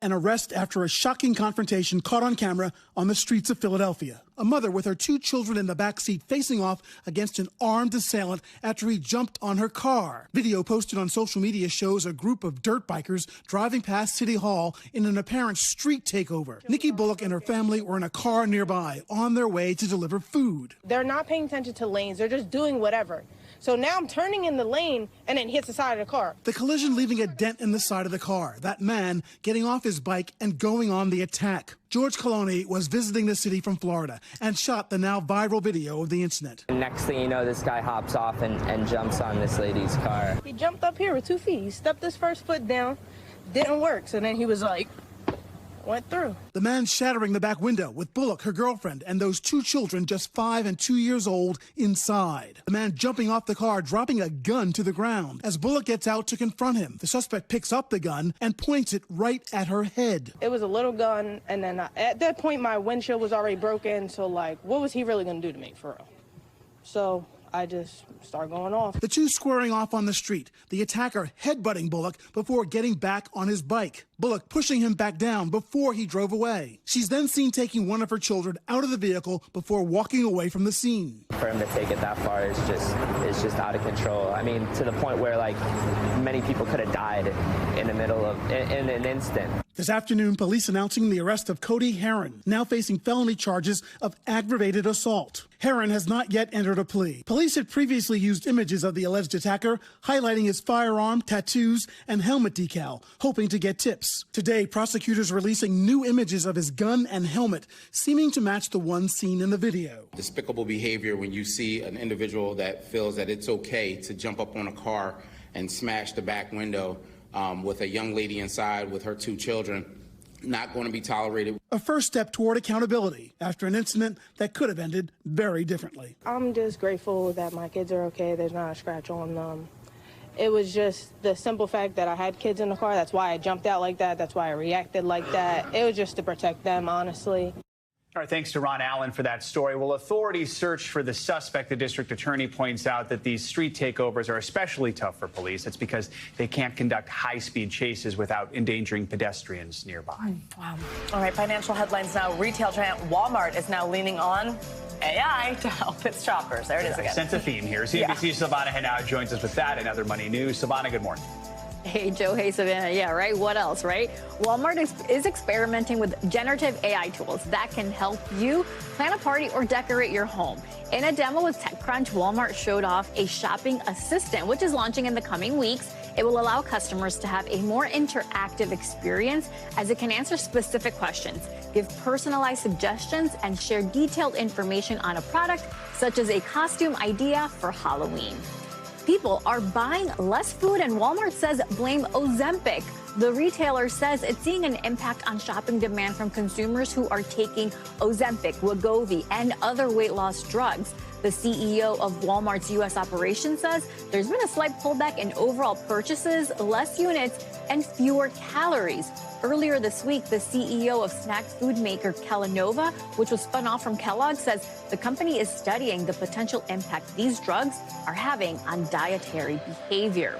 An arrest after a shocking confrontation caught on camera on the streets of Philadelphia. A mother with her 2 children in the backseat facing off against an armed assailant after he jumped on her car. Video posted on social media shows a group of dirt bikers driving past City Hall in an apparent street takeover. Nikki Bullock and her family were in a car nearby on their way to deliver food. They're not paying attention to lanes. They're just doing whatever. So now I'm turning in the lane and it hits the side of the car. The collision leaving a dent in the side of the car. That man getting off his bike and going on the attack. George Coloni was visiting the city from Florida and shot the now viral video of the incident. Next thing you know, this guy hops off and jumps on this lady's car. He jumped up here with 2 feet. He stepped his first foot down. Didn't work. So then he was like, went through. The man shattering the back window with Bullock, her girlfriend, and those 2 children just 5 and 2 years old inside. The man jumping off the car, dropping a gun to the ground. As Bullock gets out to confront him, the suspect picks up the gun and points it right at her head. It was a little gun, and then at that point, my windshield was already broken, so, like, what was he really going to do to me, for real? So I just start going off. The two squaring off on the street, the attacker headbutting Bullock before getting back on his bike. Bullock pushing him back down before he drove away. She's then seen taking one of her children out of the vehicle before walking away from the scene. For him to take it that far is just out of control. I mean, to the point where like many people could have died in the middle of in an instant. This afternoon, police announcing the arrest of Cody Herron, now facing felony charges of aggravated assault. Herron has not yet entered a plea. Police had previously used images of the alleged attacker, highlighting his firearm, tattoos, and helmet decal, hoping to get tips. Today, prosecutors releasing new images of his gun and helmet, seeming to match the one seen in the video. Despicable behavior when you see an individual that feels that it's okay to jump up on a car and smash the back window with a young lady inside with her 2 children, not going to be tolerated. A first step toward accountability after an incident that could have ended very differently. I'm just grateful that my kids are okay. There's not a scratch on them. It was just the simple fact that I had kids in the car. That's why I jumped out like that. That's why I reacted like that. It was just to protect them, honestly. All right, thanks to Ron Allen for that story. Well, authorities search for the suspect. The district attorney points out that these street takeovers are especially tough for police. It's because they can't conduct high-speed chases without endangering pedestrians nearby. Wow. All right, financial headlines now. Retail giant Walmart is now leaning on AI to help its shoppers. There it is again. Sense of theme here. CNBC's Silvana Henao joins us with that and other money news. Silvana, good morning. Hey, Joe. Hey, Savannah. Yeah, right. What else, right? Walmart is experimenting with generative AI tools that can help you plan a party or decorate your home. In a demo with TechCrunch, Walmart showed off a shopping assistant, which is launching in the coming weeks. It will allow customers to have a more interactive experience as it can answer specific questions, give personalized suggestions, and share detailed information on a product, such as a costume idea for Halloween. People are buying less food, and Walmart says blame Ozempic. The retailer says it's seeing an impact on shopping demand from consumers who are taking Ozempic, Wegovy, and other weight loss drugs. The CEO of Walmart's U.S. operations says there's been a slight pullback in overall purchases, less units, and fewer calories. Earlier this week, the CEO of snack food maker Kellanova, which was spun off from Kellogg, says the company is studying the potential impact these drugs are having on dietary behavior.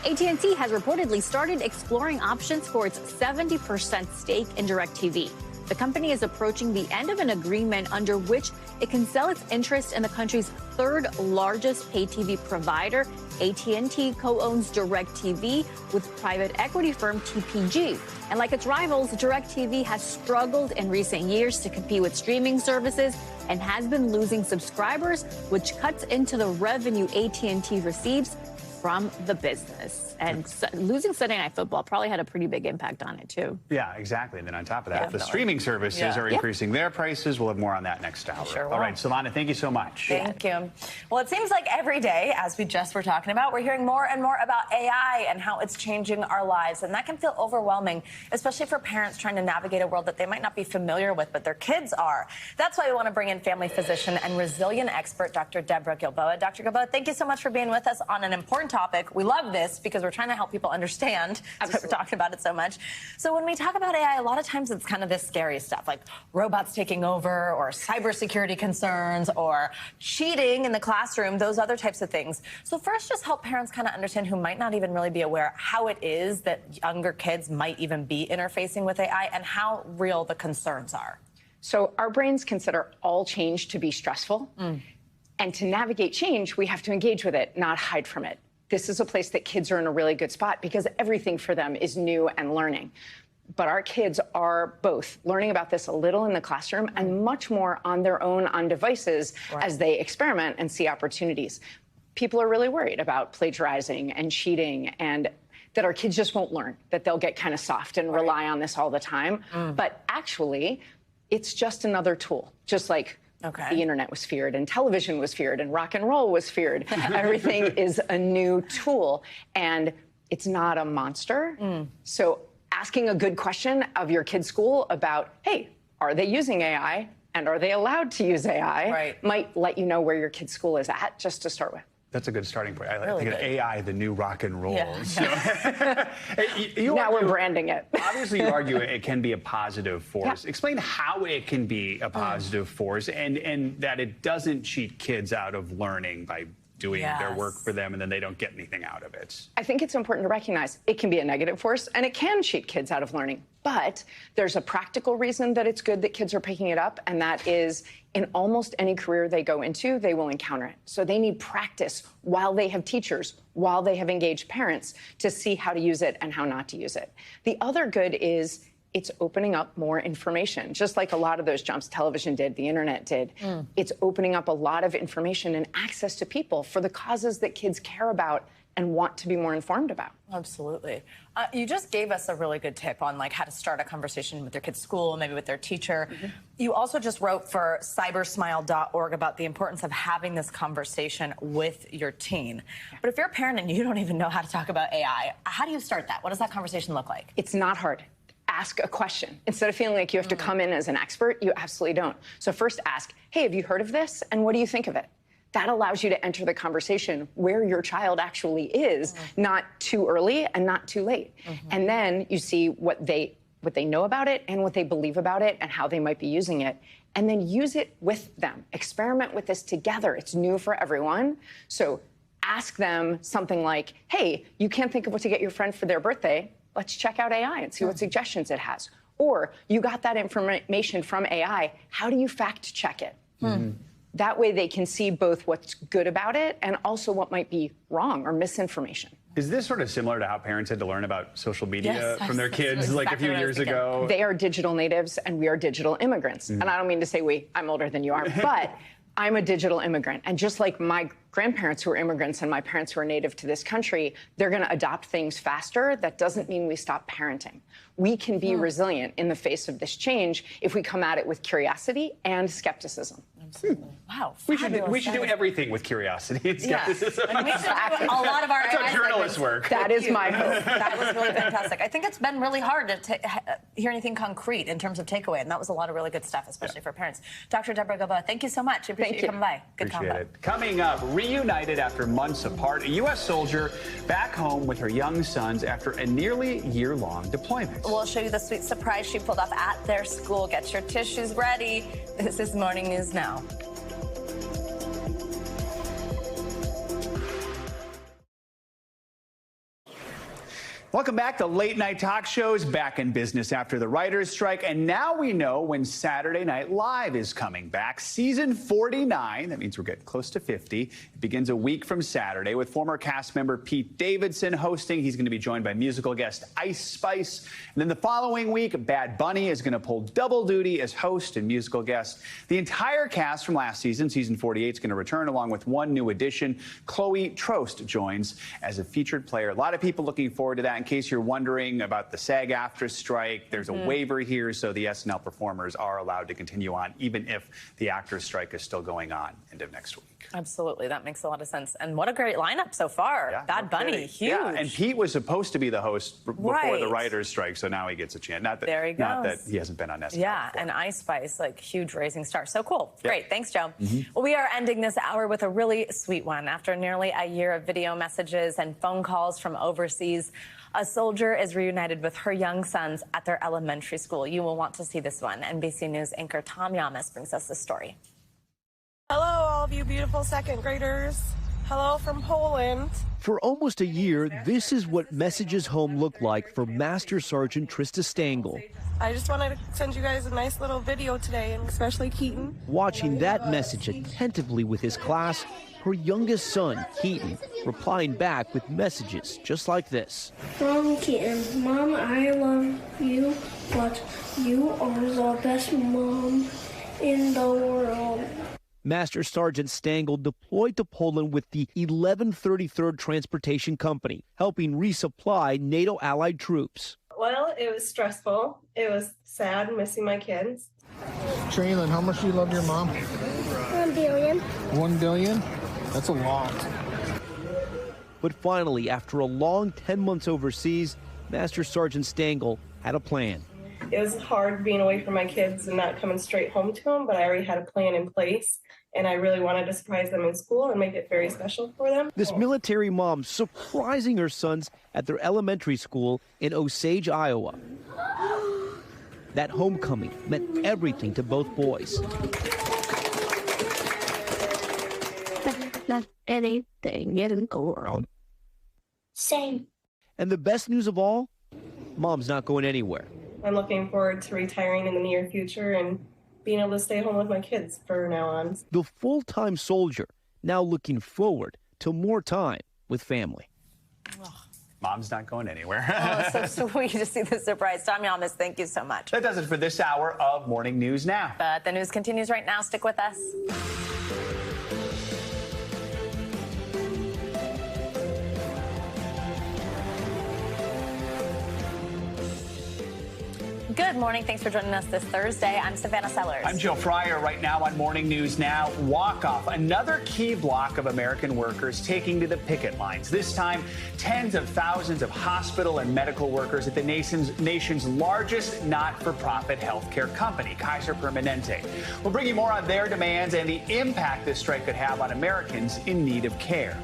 AT&T has reportedly started exploring options for its 70% stake in DirecTV. The company is approaching the end of an agreement under which it can sell its interest in the country's third largest pay TV provider. AT&T co-owns DirecTV with private equity firm TPG. And like its rivals, DirecTV has struggled in recent years to compete with streaming services and has been losing subscribers, which cuts into the revenue AT&T receives from the business. And losing Sunday Night Football probably had a pretty big impact on it, too. Yeah, exactly. And then on top of that, the Definitely. streaming services are increasing their prices. We'll have more on that next hour. Sure will. All right, Silvana, thank you so much. Thank you. Well, it seems like every day, as we just were talking about, we're hearing more and more about AI and how it's changing our lives. And that can feel overwhelming, especially for parents trying to navigate a world that they might not be familiar with, but their kids are. That's why we want to bring in family physician and resilient expert, Dr. Deborah Gilboa. Dr. Gilboa, thank you so much for being with us on an important topic. We love this because we're trying to help people understand. That's why we're talking about it so much. So when we talk about AI, a lot of times it's kind of this scary stuff, like robots taking over or cybersecurity concerns or cheating in the classroom, those other types of things. So first, just help parents kind of understand who might not even really be aware how it is that younger kids might even be interfacing with AI and how real the concerns are. So our brains consider all change to be stressful. And to navigate change, we have to engage with it, not hide from it. This is a place that kids are in a really good spot because everything for them is new and learning. But our kids are both learning about this a little in the classroom and much more on their own on devices as they experiment and see opportunities. People are really worried about plagiarizing and cheating and that our kids just won't learn, that they'll get kind of soft and rely on this all the time. But actually, it's just another tool, just like the internet was feared and television was feared and rock and roll was feared. Everything is a new tool and it's not a monster. So asking a good question of your kid's school about, hey, are they using AI and are they allowed to use AI might let you know where your kid's school is at, just to start with. That's a good starting point. I Really think of good. AI, the new rock and roll. Yeah. So, Now we're branding it. Obviously, you argue it can be a positive force. Yeah. Explain how it can be a positive force and that it doesn't cheat kids out of learning by doing their work for them and then they don't get anything out of it. I think it's important to recognize it can be a negative force and it can cheat kids out of learning. But there's a practical reason that it's good that kids are picking it up, and that is in almost any career they go into, they will encounter it. So they need practice while they have teachers, while they have engaged parents to see how to use it and how not to use it. The other good is it's opening up more information, just like a lot of those jumps television did, the internet did. It's opening up a lot of information and access to people for the causes that kids care about and want to be more informed about. Absolutely. You just gave us a really good tip on like how to start a conversation with their kid's school, maybe with their teacher. You also just wrote for cybersmile.org about the importance of having this conversation with your teen. But if you're a parent and you don't even know how to talk about AI, how do you start that? What does that conversation look like? It's not hard. Ask a question. Instead of feeling like you have to come in as an expert, you absolutely don't. So first ask, hey, have you heard of this? And what do you think of it? That allows you to enter the conversation where your child actually is, not too early and not too late. And then you see what they know about it and what they believe about it and how they might be using it. And then use it with them. Experiment with this together. It's new for everyone. So ask them something like, hey, you can't think of what to get your friend for their birthday. Let's check out AI and see what suggestions it has. Or you got that information from AI. How do you fact check it? That way they can see both what's good about it and also what might be wrong or misinformation. Is this sort of similar to how parents had to learn about social media from their kids like a few years ago? They are digital natives and we are digital immigrants. And I don't mean to say we, I'm older than you are, but I'm a digital immigrant. And just like my grandparents who are immigrants and my parents who are native to this country, they're going to adopt things faster. That doesn't mean we stop parenting. We can be resilient in the face of this change if we come at it with curiosity and skepticism. Wow. We should do everything with curiosity and skepticism. And we should do a lot of our That's how journalists work. That is my hope. That was really fantastic. I think it's been really hard to hear anything concrete in terms of takeaway, and that was a lot of really good stuff, especially for parents. Dr. Deborah Gaba, thank you so much. I appreciate you coming by. Good combo. It. Coming up, reunited after months apart, a U.S. soldier back home with her young sons after a nearly year-long deployment. We'll show you the sweet surprise she pulled off at their school. Get your tissues ready. This is Morning News Now. Welcome back to Late Night Talk Shows, back in business after the writers' strike. And now we know when Saturday Night Live is coming back. Season 49, that means we're getting close to 50. It begins a week from Saturday with former cast member Pete Davidson hosting. He's going to be joined by musical guest Ice Spice. And then the following week, Bad Bunny is going to pull double duty as host and musical guest. The entire cast from last season, season 48, is going to return along with one new addition. Chloe Trost joins as a featured player. A lot of people looking forward to that. In case you're wondering about the SAG-AFTRA strike, there's a waiver here, so the SNL performers are allowed to continue on, even if the actors' strike is still going on end of next week. Absolutely. That makes a lot of sense. And what a great lineup so far. Yeah, Bad Bunny, huge. Yeah, and Pete was supposed to be the host before the writers' strike, so now he gets a chance. Not that, not that he hasn't been on SNL Yeah, before. and Ice Spice, like huge rising star. So cool. Great. Thanks, Joe. Well, we are ending this hour with a really sweet one. After nearly a year of video messages and phone calls from overseas, a soldier is reunited with her young sons at their elementary school. You will want to see this one. NBC News anchor Tom Yamas brings us this story. Hello, all of you beautiful second graders. Hello from Poland. For almost a year, this is what messages home looked like for Master Sergeant Trista Stangl. I just wanted to send you guys a nice little video today, and especially Keaton. Watching that message attentively with his class, her youngest son, Keaton, replying back with messages just like this. From Keaton, Mom, I love you, but you are the best mom in the world. Master Sergeant Stangl deployed to Poland with the 1133rd Transportation Company, helping resupply NATO allied troops. Well, it was stressful. It was sad missing my kids. Traylon, how much do you love your mom? 1 billion. 1 billion? That's a lot. But finally, after a long 10 months overseas, Master Sergeant Stangl had a plan. It was hard being away from my kids and not coming straight home to them, but I already had a plan in place. and I really wanted to surprise them in school and make it very special for them. This military mom surprising her sons at their elementary school in Osage, Iowa. That homecoming meant everything to both boys. Not anything in the world. Same. And the best news of all, mom's not going anywhere. I'm looking forward to retiring in the near future and being able to stay home with my kids from now on. The full-time soldier now looking forward to more time with family. Mom's not going anywhere. Oh, so sweet to see the surprise. Tom Yamas, thank you so much. That does it for this hour of Morning News Now. But the news continues right now. Stick with us. Good morning. Thanks for joining us this Thursday. I'm Savannah Sellers. I'm Joe Fryer. Right now on Morning News Now, walk-off. Another key block of American workers taking to the picket lines. This time, tens of thousands of hospital and medical workers at the nation's largest not-for-profit healthcare company, Kaiser Permanente. We'll bring you more on their demands and the impact this strike could have on Americans in need of care.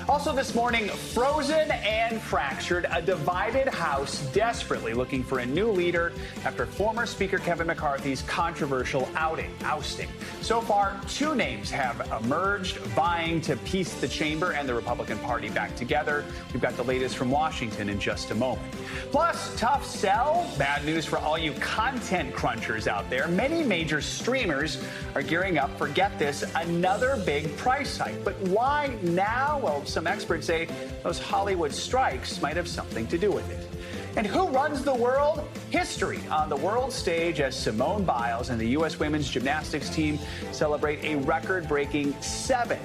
Also this morning, frozen and fractured, a divided House desperately looking for a new leader after former Speaker Kevin McCarthy's controversial ousting. So far, two names have emerged, vying to piece the chamber and the Republican Party back together. We've got the latest from Washington in just a moment. Plus, tough sell. Bad news for all you content crunchers out there. Many major streamers are gearing up for, get this, another big price hike. But why now? Well, some experts say those Hollywood strikes might have something to do with it. And who runs the world? History on the world stage as Simone Biles and the U.S. women's gymnastics team celebrate a record-breaking seventh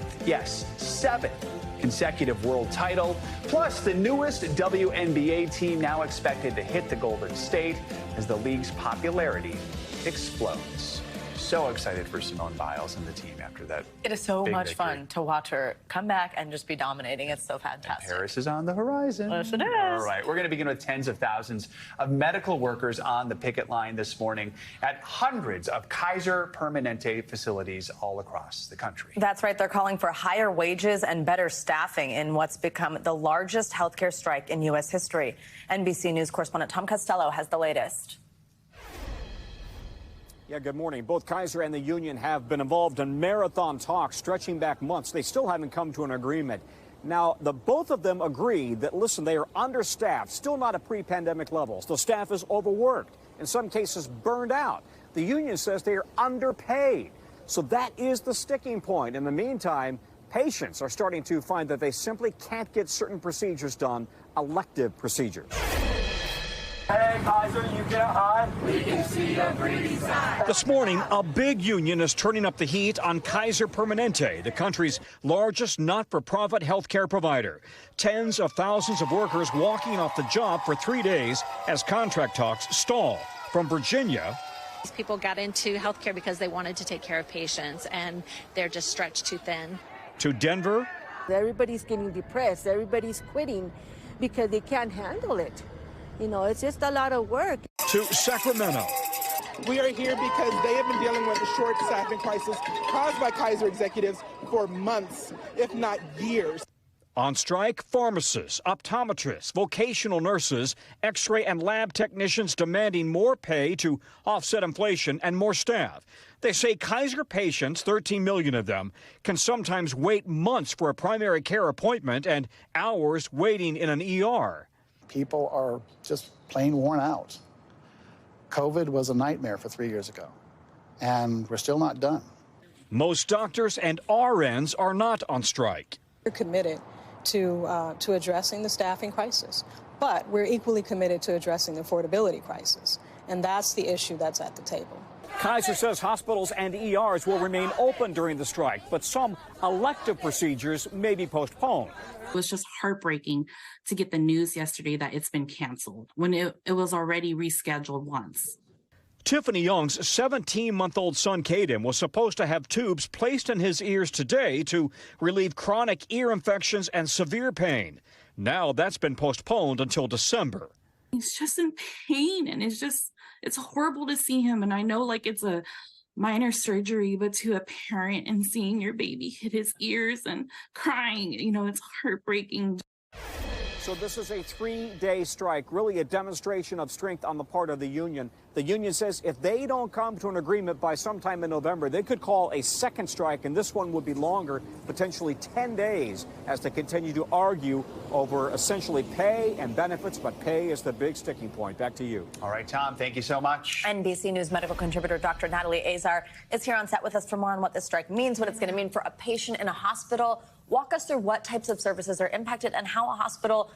consecutive world title, plus the newest WNBA team now expected to hit the Golden State as the league's popularity explodes. So excited for Simone Biles and the team after that. It is so much victory. fun to watch her come back and just be dominating. It's so fantastic. And Paris is on the horizon. Yes, it is. All right, we're going to begin with tens of thousands of medical workers on the picket line this morning at hundreds of Kaiser Permanente facilities all across the country. That's right. They're calling for higher wages and better staffing in what's become the largest healthcare strike in U.S. history. NBC News correspondent Tom Costello has the latest. Yeah, good morning. Both Kaiser and the union have been involved in marathon talks stretching back months. They still haven't come to an agreement. Now, both of them agree that, listen, they are understaffed, still not at pre-pandemic levels. The staff is overworked, in some cases burned out. The union says they are underpaid. So that is the sticking point. In the meantime, patients are starting to find that they simply can't get certain procedures done, elective procedures. Hey, Kaiser, you get high? We can see your pretty side. This morning, a big union is turning up the heat on Kaiser Permanente, the country's largest not-for-profit healthcare provider. Tens of thousands of workers walking off the job for 3 days as contract talks stall. From Virginia, these people got into healthcare because they wanted to take care of patients, and they're just stretched too thin. To Denver, everybody's getting depressed. Everybody's quitting because they can't handle it. You know, it's just a lot of work. To Sacramento. We are here because they have been dealing with a short staffing crisis caused by Kaiser executives for months, if not years. On strike, pharmacists, optometrists, vocational nurses, x-ray and lab technicians demanding more pay to offset inflation and more staff. They say Kaiser patients, 13 million of them, can sometimes wait months for a primary care appointment and hours waiting in an ER. People are just plain worn out. COVID was a nightmare for 3 years ago, and we're still not done. Most doctors and RNs are not on strike. We're committed to addressing the staffing crisis, but we're equally committed to addressing the affordability crisis, and that's the issue that's at the table. Kaiser says hospitals and ERs will remain open during the strike, but some elective procedures may be postponed. It was just heartbreaking to get the news yesterday that it's been canceled when it was already rescheduled once. Tiffany Young's 17-month-old son, Caden, was supposed to have tubes placed in his ears today to relieve chronic ear infections and severe pain. Now that's been postponed until December. He's just in pain, and it's horrible to see him. And I know, like, it's a minor surgery, but to a parent and seeing your baby hit his ears and crying, it's heartbreaking. So this is a 3-day strike, really a demonstration of strength on the part of the union. The union says if they don't come to an agreement by sometime in November, they could call a second strike, and this one would be longer, potentially 10 days, as they continue to argue over essentially pay and benefits, but pay is the big sticking point. Back to you. All right, Tom, thank you so much. NBC News medical contributor Dr. Natalie Azar is here on set with us for more on what this strike means, what it's going to mean for a patient in a hospital. Walk us through what types of services are impacted and how a hospital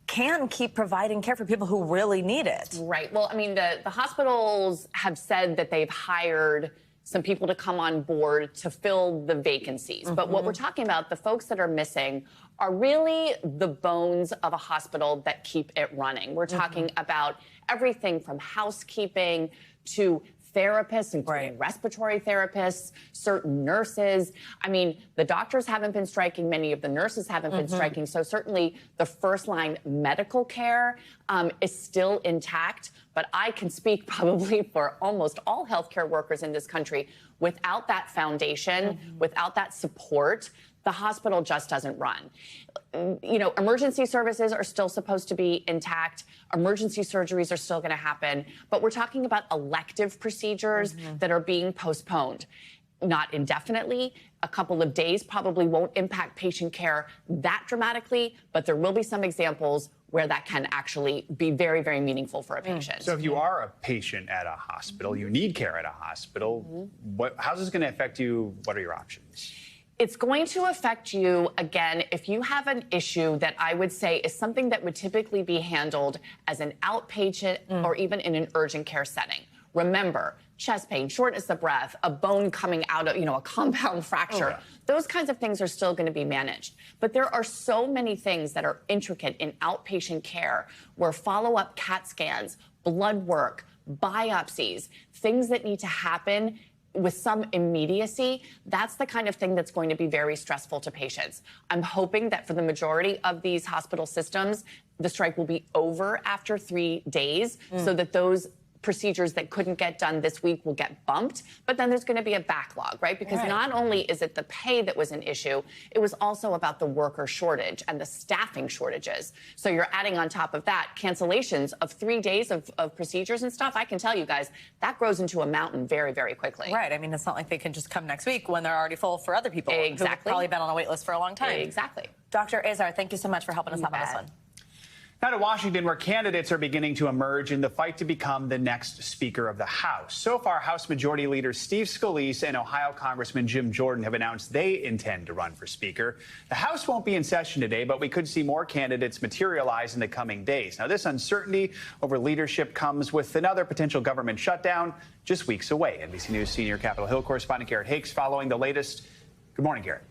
can keep providing care for people who really need it. Right. Well, I mean, the hospitals have said that they've hired some people to come on board to fill the vacancies. But what we're talking about, the folks that are missing, are really the bones of a hospital that keep it running. We're talking about everything from housekeeping to therapists, including respiratory therapists, certain nurses. I mean, the doctors haven't been striking. Many of the nurses haven't been striking. So certainly the first line medical care is still intact. But I can speak probably for almost all healthcare workers in this country. Without that foundation, without that support, the hospital just doesn't run. Emergency services are still supposed to be intact. Emergency surgeries are still going to happen. But we're talking about elective procedures that are being postponed. Not indefinitely. A couple of days probably won't impact patient care that dramatically, but there will be some examples where that can actually be very, very meaningful for a patient. So if you are a patient at a hospital, you need care at a hospital, how's this going to affect you? What are your options? It's going to affect you, again, if you have an issue that I would say is something that would typically be handled as an outpatient or even in an urgent care setting. Remember, chest pain, shortness of breath, a bone coming out of, a compound fracture. Those kinds of things are still going to be managed. But there are so many things that are intricate in outpatient care where follow-up CAT scans, blood work, biopsies, things that need to happen with some immediacy, that's the kind of thing that's going to be very stressful to patients. I'm hoping that for the majority of these hospital systems, the strike will be over after 3 days so that those procedures that couldn't get done this week will get bumped, but then there's going to be a backlog, right? Because not only is it the pay that was an issue, it was also about the worker shortage and the staffing shortages. So you're adding on top of that cancellations of 3 days of procedures and stuff. I can tell you guys, that grows into a mountain very, very quickly. Right. I mean, it's not like they can just come next week when they're already full for other people who've probably been on a wait list for a long time. Exactly. Dr. Azar, thank you so much for helping us out on this one. Now to Washington, where candidates are beginning to emerge in the fight to become the next Speaker of the House. So far, House Majority Leader Steve Scalise and Ohio Congressman Jim Jordan have announced they intend to run for Speaker. The House won't be in session today, but we could see more candidates materialize in the coming days. Now, this uncertainty over leadership comes with another potential government shutdown just weeks away. NBC News senior Capitol Hill correspondent Garrett Hakes following the latest. Good morning, Garrett.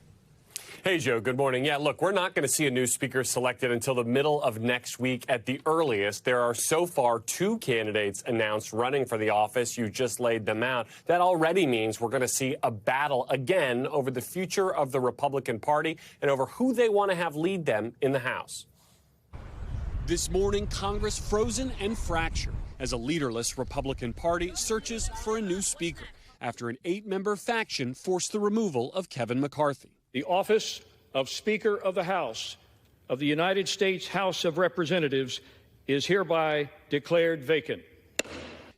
Hey, Joe. Good morning. Yeah, look, we're not going to see a new speaker selected until the middle of next week at the earliest. There are so far 2 candidates announced running for the office. You just laid them out. That already means we're going to see a battle again over the future of the Republican Party and over who they want to have lead them in the House. This morning, Congress frozen and fractured as a leaderless Republican Party searches for a new speaker after an 8-member faction forced the removal of Kevin McCarthy. The office of Speaker of the House of the United States House of Representatives is hereby declared vacant.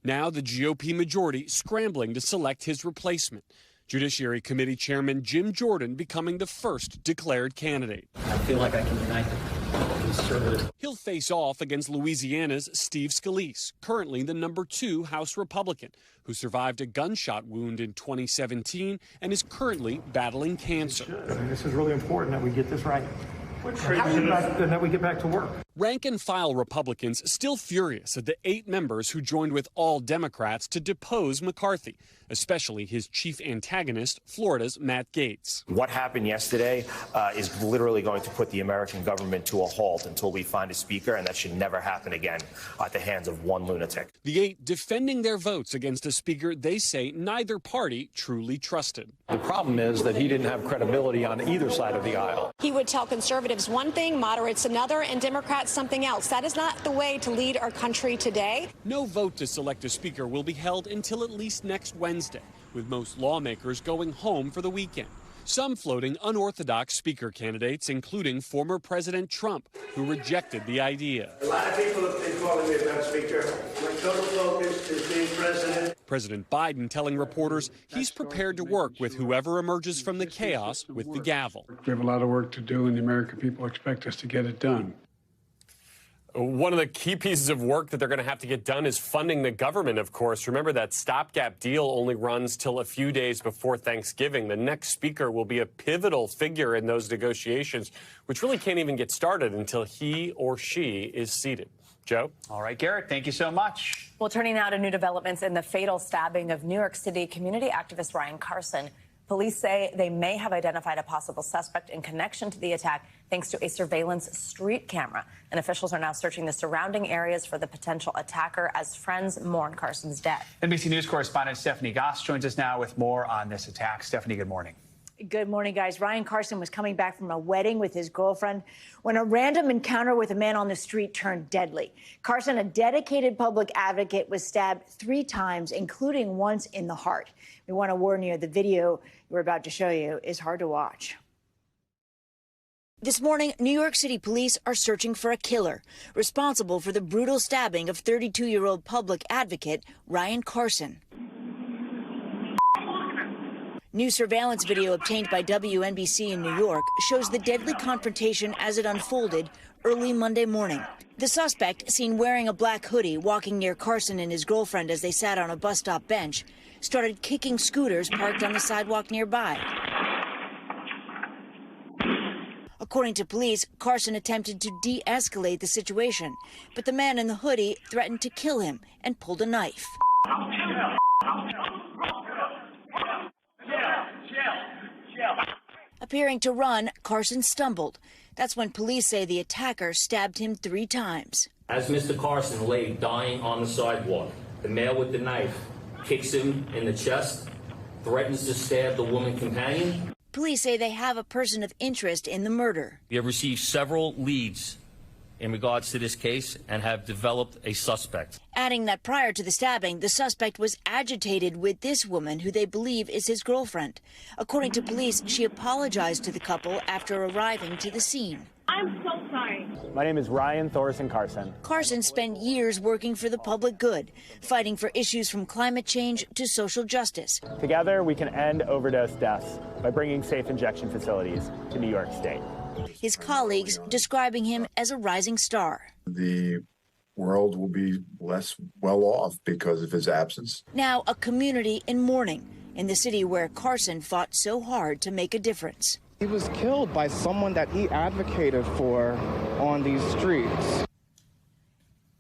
Now the GOP majority scrambling to select his replacement. Judiciary Committee Chairman Jim Jordan becoming the first declared candidate. I feel like I can unite the conservative. He'll face off against Louisiana's Steve Scalise, currently the #2 House Republican, who survived a gunshot wound in 2017 and is currently battling cancer. This is really important that we get this right. And that we get back to work. Rank and file Republicans still furious at the 8 members who joined with all Democrats to depose McCarthy, especially his chief antagonist, Florida's Matt Gaetz. What happened yesterday is literally going to put the American government to a halt until we find a speaker, and that should never happen again at the hands of one lunatic. The 8 defending their votes against a speaker they say neither party truly trusted. The problem is that he didn't have credibility on either side of the aisle. He would tell conservatives one thing, moderates another, and Democrats something else. That is not the way to lead our country today. No vote to select a speaker will be held until at least next Wednesday, with most lawmakers going home for the weekend. Some floating unorthodox speaker candidates, including former President Trump, who rejected the idea. A lot of people have been calling me Madam Speaker. My total focus is being president. President Biden telling reporters he's prepared to work with whoever emerges from the chaos with the gavel. We have a lot of work to do, and the American people expect us to get it done. One of the key pieces of work that they're going to have to get done is funding the government, of course. Remember, that stopgap deal only runs till a few days before Thanksgiving. The next speaker will be a pivotal figure in those negotiations, which really can't even get started until he or she is seated. Joe? All right, Garrett, thank you so much. Well, turning now to new developments in the fatal stabbing of New York City community activist Ryan Carson. Police say they may have identified a possible suspect in connection to the attack thanks to a surveillance street camera. And officials are now searching the surrounding areas for the potential attacker as friends mourn Carson's death. NBC News correspondent Stephanie Goss joins us now with more on this attack. Stephanie, good morning. Good morning, guys. Ryan Carson was coming back from a wedding with his girlfriend when a random encounter with a man on the street turned deadly. Carson, a dedicated public advocate, was stabbed 3 times, including once in the heart. We want to warn you, the video we're about to show you is hard to watch. This morning, New York City police are searching for a killer responsible for the brutal stabbing of 32-year-old public advocate Ryan Carson. New surveillance video obtained by WNBC in New York shows the deadly confrontation as it unfolded early Monday morning. The suspect, seen wearing a black hoodie walking near Carson and his girlfriend as they sat on a bus stop bench, started kicking scooters parked on the sidewalk nearby. According to police, Carson attempted to de-escalate the situation, but the man in the hoodie threatened to kill him and pulled a knife. Appearing to run, Carson stumbled. That's when police say the attacker stabbed him 3 times. As Mr. Carson lay dying on the sidewalk, the male with the knife kicks him in the chest, threatens to stab the woman companion. Police say they have a person of interest in the murder. We have received several leads in regards to this case and have developed a suspect. Adding that prior to the stabbing, the suspect was agitated with this woman who they believe is his girlfriend. According to police, she apologized to the couple after arriving to the scene. I'm so sorry. My name is Ryan Thorson Carson. Carson spent years working for the public good, fighting for issues from climate change to social justice. Together, we can end overdose deaths by bringing safe injection facilities to New York State. His colleagues describing him as a rising star. The world will be less well off because of his absence. Now a community in mourning in the city where Carson fought so hard to make a difference. He was killed by someone that he advocated for on these streets.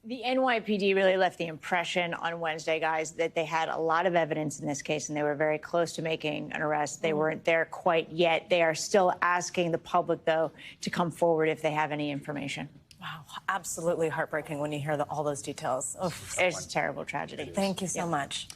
The NYPD really left the impression on Wednesday, guys, that they had a lot of evidence in this case and they were very close to making an arrest. They weren't there quite yet. They are still asking the public, though, to come forward if they have any information. Wow, absolutely heartbreaking when you hear all those details. It's a terrible tragedy. Thank you so much.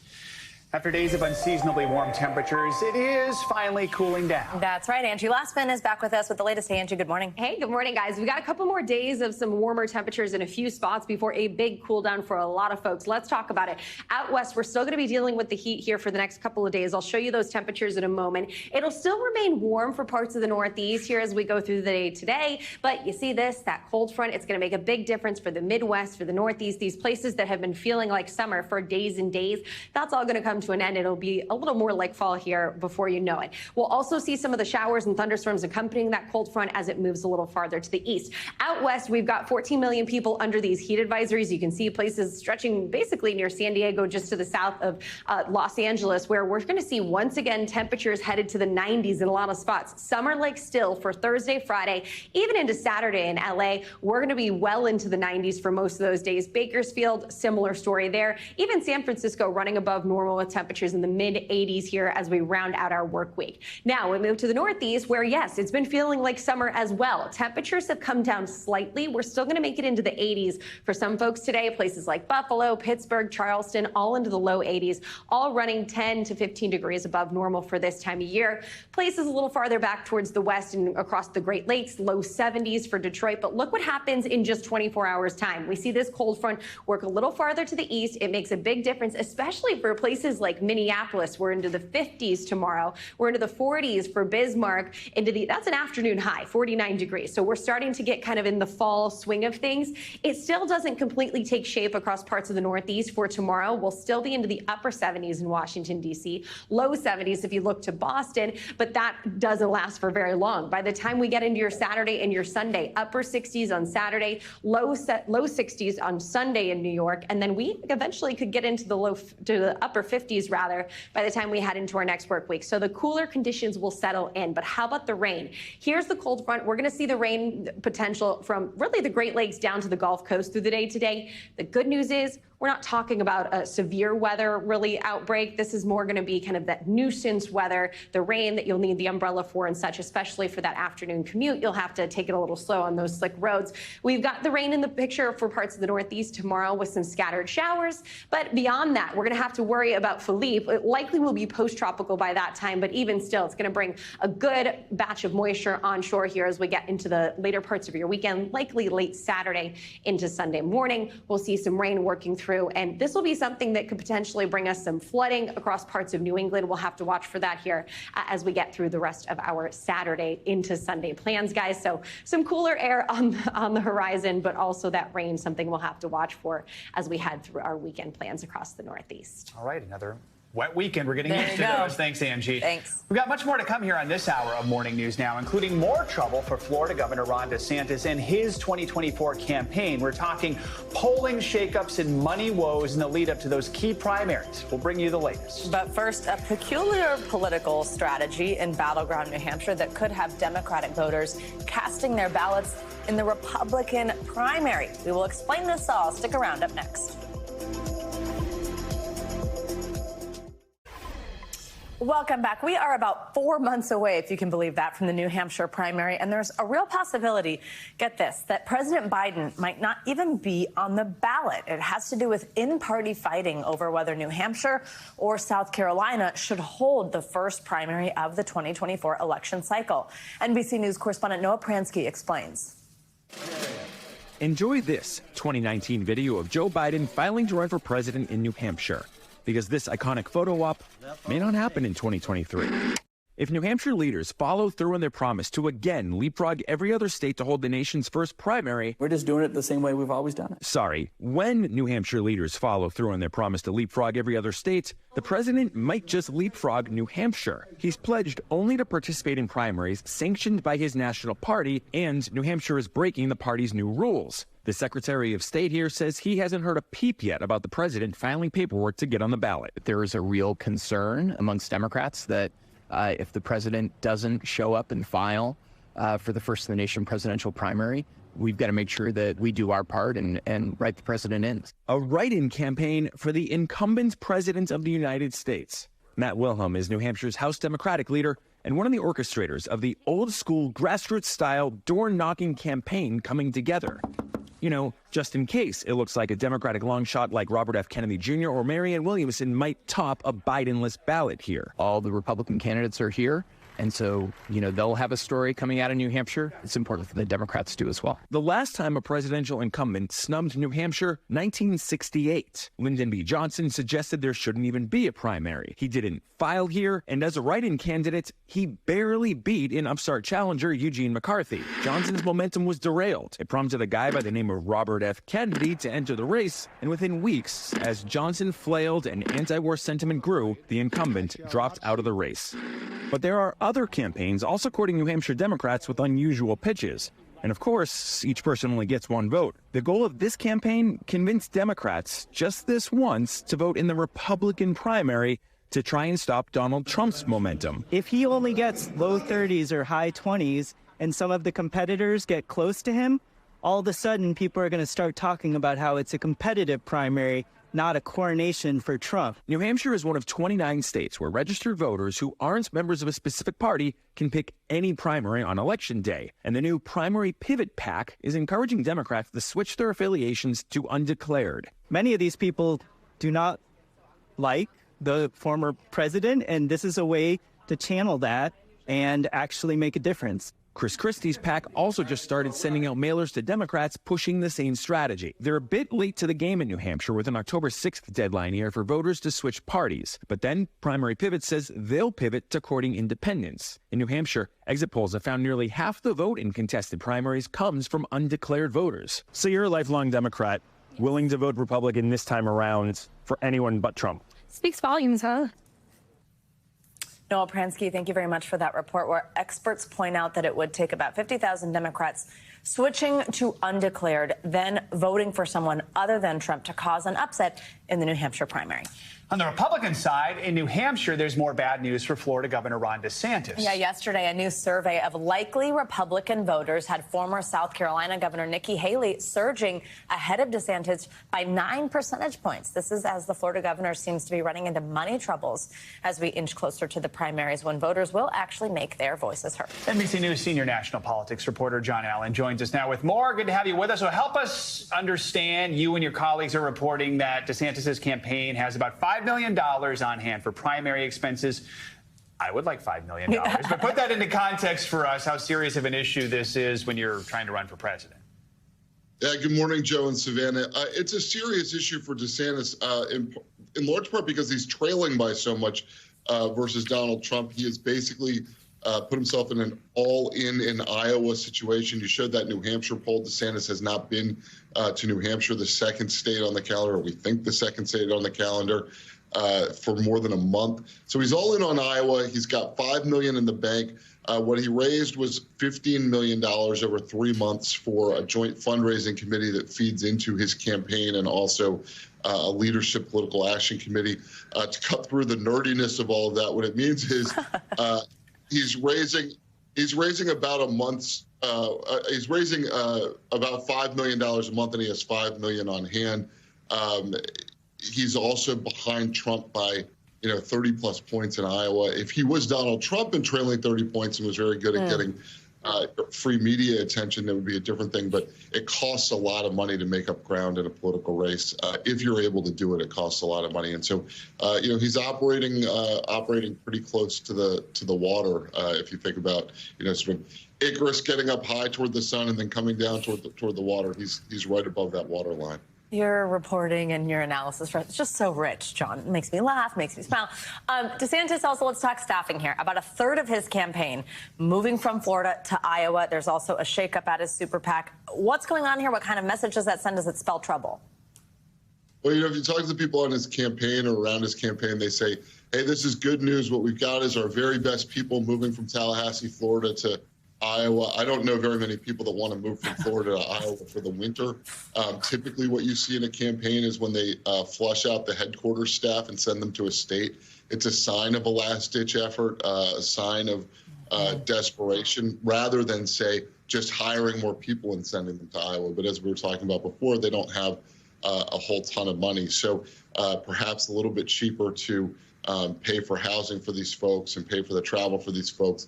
After days of unseasonably warm temperatures, it is finally cooling down. That's right. Angie Lastman is back with us with the latest. Hey, Angie, good morning. Hey, good morning, guys. We got a couple more days of some warmer temperatures in a few spots before a big cool down for a lot of folks. Let's talk about it. Out west, we're still going to be dealing with the heat here for the next couple of days. I'll show you those temperatures in a moment. It'll still remain warm for parts of the Northeast here as we go through the day today. But you see this, that cold front, it's going to make a big difference for the Midwest, for the Northeast, these places that have been feeling like summer for days and days. That's all going to come to an end. It'll be a little more like fall here before you know it. We'll also see some of the showers and thunderstorms accompanying that cold front as it moves a little farther to the east. Out west, we've got 14 million people under these heat advisories. You can see places stretching basically near San Diego, just to the south of Los Angeles, where we're going to see once again temperatures headed to the 90s in a lot of spots. Summer-like still for Thursday, Friday, even into Saturday in LA. We're going to be well into the 90s for most of those days. Bakersfield, similar story there. Even San Francisco running above normal with temperatures in the mid-80s here as we round out our work week. Now we move to the Northeast where, yes, it's been feeling like summer as well. Temperatures have come down slightly. We're still going to make it into the 80s for some folks today. Places like Buffalo, Pittsburgh, Charleston, all into the low 80s, all running 10 to 15 degrees above normal for this time of year. Places a little farther back towards the west and across the Great Lakes, low 70s for Detroit. But look what happens in just 24 hours time. We see this cold front work a little farther to the east. It makes a big difference, especially for places places like Minneapolis, we're into the 50s tomorrow. We're into the 40s for Bismarck. That's an afternoon high, 49 degrees. So we're starting to get kind of in the fall swing of things. It still doesn't completely take shape across parts of the Northeast for tomorrow. We'll still be into the upper 70s in Washington, D.C., low 70s if you look to Boston, but that doesn't last for very long. By the time we get into your Saturday and your Sunday, upper 60s on Saturday, low 60s on Sunday in New York, and then we eventually could get into the upper 50s rather by the time we head into our next work week. So the cooler conditions will settle in. But how about the rain? Here's the cold front. We're going to see the rain potential from really the Great Lakes down to the Gulf Coast through the day today. The good news is we're not talking about a severe weather really outbreak. This is more going to be kind of that nuisance weather, the rain that you'll need the umbrella for and such, especially for that afternoon commute. You'll have to take it a little slow on those slick roads. We've got the rain in the picture for parts of the Northeast tomorrow with some scattered showers. But beyond that, we're going to have to worry about Philippe. It likely will be post-tropical by that time, but even still, it's going to bring a good batch of moisture onshore here as we get into the later parts of your weekend, likely late Saturday into Sunday morning. We'll see some rain working through, and this will be something that could potentially bring us some flooding across parts of New England. We'll have to watch for that here as we get through the rest of our Saturday into Sunday plans, guys. So some cooler air on the horizon, but also that rain, something we'll have to watch for as we head through our weekend plans across the Northeast. All right, another wet weekend. We're getting used to those. Thanks, Angie. Thanks. We've got much more to come here on this hour of Morning News Now, including more trouble for Florida Governor Ron DeSantis and his 2024 campaign. We're talking polling shakeups and money woes in the lead up to those key primaries. We'll bring you the latest. But first, a peculiar political strategy in battleground New Hampshire that could have Democratic voters casting their ballots in the Republican primary. We will explain this all. Stick around. Up next. Welcome back. We are about 4 months away, if you can believe that, from the New Hampshire primary. And there's a real possibility, get this, that President Biden might not even be on the ballot. It has to do with in-party fighting over whether New Hampshire or South Carolina should hold the first primary of the 2024 election cycle. NBC News correspondent Noah Pransky explains. Enjoy this 2019 video of Joe Biden filing to run for president in New Hampshire, because this iconic photo op may not happen in 2023. If New Hampshire leaders follow through on their promise to again leapfrog every other state to hold the nation's first primary... We're just doing it the same way we've always done it. Sorry, when New Hampshire leaders follow through on their promise to leapfrog every other state, the president might just leapfrog New Hampshire. He's pledged only to participate in primaries sanctioned by his national party, and New Hampshire is breaking the party's new rules. The Secretary of State here says he hasn't heard a peep yet about the president filing paperwork to get on the ballot. There is a real concern amongst Democrats that if the president doesn't show up and file for the First in the Nation presidential primary, we've got to make sure that we do our part and write the president in. A write-in campaign for the incumbent president of the United States. Matt Wilhelm is New Hampshire's House Democratic leader and one of the orchestrators of the old-school, grassroots-style, door-knocking campaign coming together. You know, just in case it looks like a Democratic long shot like Robert F. Kennedy Jr. or Marianne Williamson might top a Biden-less ballot here. All the Republican candidates are here, and so, you know, they'll have a story coming out of New Hampshire. It's important for the Democrats to do as well. The last time a presidential incumbent snubbed New Hampshire, 1968. Lyndon B. Johnson suggested there shouldn't even be a primary. He didn't file here, and as a write-in candidate, he barely beat an upstart challenger, Eugene McCarthy. Johnson's momentum was derailed. It prompted a guy by the name of Robert F. Kennedy to enter the race, and within weeks, as Johnson flailed and anti-war sentiment grew, the incumbent dropped out of the race. But there are other campaigns also courting New Hampshire Democrats with unusual pitches. And of course, each person only gets one vote. The goal of this campaign, convince Democrats just this once to vote in the Republican primary to try and stop Donald Trump's momentum. If he only gets low 30s or high 20s and some of the competitors get close to him, all of a sudden people are going to start talking about how it's a competitive primary, not a coronation for Trump. New Hampshire is one of 29 states where registered voters who aren't members of a specific party can pick any primary on Election Day. And the new Primary Pivot PAC is encouraging Democrats to switch their affiliations to undeclared. Many of these people do not like the former president, and this is a way to channel that and actually make a difference. Chris Christie's PAC also just started sending out mailers to Democrats pushing the same strategy. They're a bit late to the game in New Hampshire with an October 6th deadline here for voters to switch parties. But then Primary Pivot says they'll pivot to courting independents. In New Hampshire, exit polls have found nearly half the vote in contested primaries comes from undeclared voters. So you're a lifelong Democrat, willing to vote Republican this time around for anyone but Trump. Speaks volumes, huh? Noah Pransky, thank you very much for that report, where experts point out that it would take about 50,000 Democrats switching to undeclared, then voting for someone other than Trump to cause an upset in the New Hampshire primary. On the Republican side, in New Hampshire, there's more bad news for Florida Governor Ron DeSantis. Yeah, yesterday, a new survey of likely Republican voters had former South Carolina Governor Nikki Haley surging ahead of DeSantis by 9 percentage points. This is as the Florida governor seems to be running into money troubles as we inch closer to the primaries when voters will actually make their voices heard. NBC News senior national politics reporter John Allen joins us now with more. Good to have you with us. So help us understand. You and your colleagues are reporting that DeSantis' campaign has about $5 million on hand for primary expenses. I would like $5 million, but put that into context for us, how serious of an issue this is when you're trying to run for president. Yeah, good morning, Joe and Savannah. It's a serious issue for DeSantis, in large part because he's trailing by so much versus Donald Trump. He has basically put himself in an all-in Iowa situation. You showed that New Hampshire poll. DeSantis has not been to New Hampshire, the second state on the calendar, or we think the second state on the calendar, for more than a month. So he's all in on Iowa. He's got $5 million in the bank. What he raised was $15 million over 3 months for a joint fundraising committee that feeds into his campaign, and also a leadership political action committee. To cut through the nerdiness of all of that, what it means is he's raising about a month's he's raising about $5 million a month, and he has $5 million on hand. He's also behind Trump by 30 plus points in Iowa. If he was Donald Trump and trailing 30 points and was very good at getting free media attention, that would be a different thing. But it costs a lot of money to make up ground in a political race. If you're able to do it, it costs a lot of money. And so, he's operating pretty close to the water. If you think about, sort of Icarus getting up high toward the sun and then coming down toward the water, he's right above that water line. Your reporting and your analysis, it's just so rich, John. It makes me laugh, makes me smile. DeSantis also, let's talk staffing here. About a third of his campaign moving from Florida to Iowa. There's also a shakeup at his super PAC. What's going on here? What kind of message does that send? Does it spell trouble? Well, if you talk to the people on his campaign or around his campaign, they say, hey, this is good news. What we've got is our very best people moving from Tallahassee, Florida to Iowa. I don't know very many people that want to move from Florida to Iowa for the winter. Typically what you see in a campaign is when they flush out the headquarters staff and send them to a state. It's a sign of a last-ditch effort, a sign of desperation, rather than, say, just hiring more people and sending them to Iowa. But as we were talking about before, they don't have a whole ton of money. So perhaps a little bit cheaper to pay for housing for these folks and pay for the travel for these folks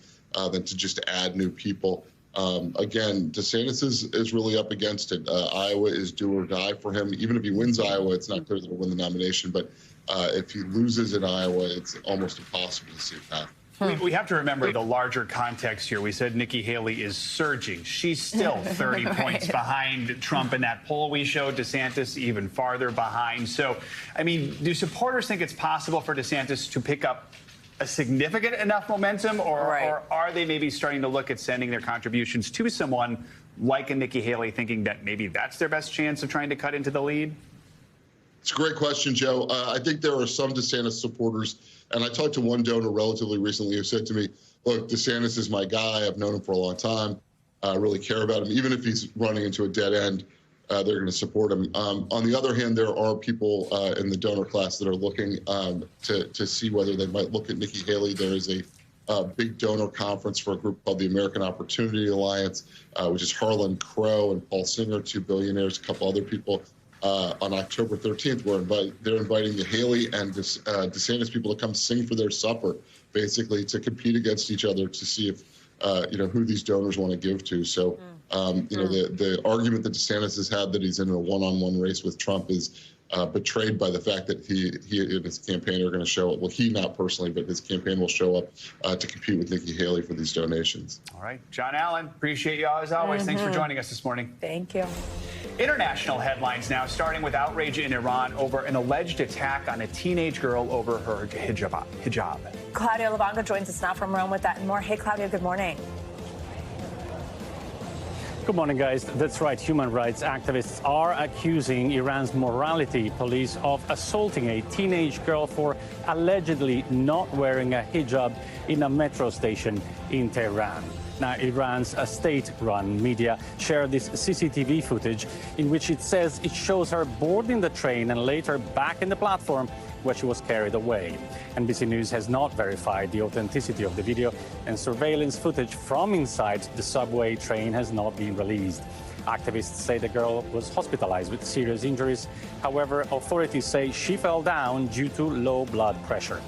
than to just add new people. Again, DeSantis is really up against it. Iowa is do or die for him. Even if he wins Iowa, it's not clear that he'll win the nomination. But if he loses in Iowa, it's almost impossible to see a path. We have to remember the larger context here. We said Nikki Haley is surging. She's still 30 points behind Trump in that poll we showed. DeSantis even farther behind. So, I mean, do supporters think it's possible for DeSantis to pick up a significant enough momentum, or are they maybe starting to look at sending their contributions to someone like a Nikki Haley, thinking that maybe that's their best chance of trying to cut into the lead? It's a great question, Joe. I think there are some DeSantis supporters, and I talked to one donor relatively recently who said to me, look, DeSantis is my guy. I've known him for a long time. I really care about him. Even if he's running into a dead end, they're going to support him. On the other hand, there are people in the donor class that are looking to see whether they might look at Nikki Haley. There is a big donor conference for a group called the American Opportunity Alliance, which is Harlan Crow and Paul Singer, two billionaires, a couple other people. On October 13th, they're inviting the Haley and DeSantis people to come sing for their supper, basically to compete against each other to see if, who these donors want to give to. So, the argument that DeSantis has had that he's in a one-on-one race with Trump is betrayed by the fact that he and his campaign are going to show up. Well, he not personally, but his campaign will show up to compete with Nikki Haley for these donations. All right. John Allen, appreciate you as always. Thanks for joining us this morning. Thank you. International headlines now, starting with outrage in Iran over an alleged attack on a teenage girl over her hijab. Claudia Lubanga joins us now from Rome with that and more. Hey, Claudia, good morning. Good morning, guys. That's right. Human rights activists are accusing Iran's morality police of assaulting a teenage girl for allegedly not wearing a hijab in a metro station in Tehran. Now, Iran's state-run media shared this CCTV footage in which it says it shows her boarding the train and later back in the platform where she was carried away. NBC News has not verified the authenticity of the video, and surveillance footage from inside the subway train has not been released. Activists say the girl was hospitalized with serious injuries. However, authorities say she fell down due to low blood pressure.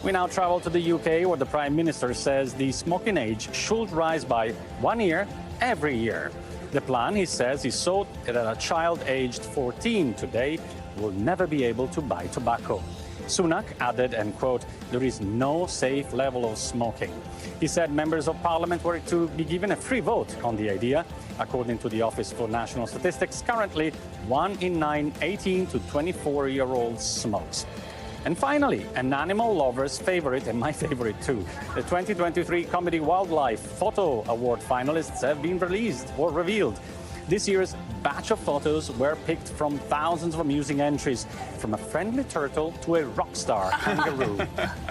We now travel to the UK, where the Prime Minister says the smoking age should rise by 1 year every year. The plan, he says, is so that a child aged 14 today will never be able to buy tobacco. Sunak added, and quote, there is no safe level of smoking. He said members of parliament were to be given a free vote on the idea. According to the Office for National Statistics, currently 1 in 9 18 to 24-year-olds smokes. And finally, an animal lover's favorite, and my favorite too, the 2023 Comedy Wildlife Photo Award finalists have been released or revealed. This year's batch of photos were picked from thousands of amusing entries, from a friendly turtle to a rock star kangaroo.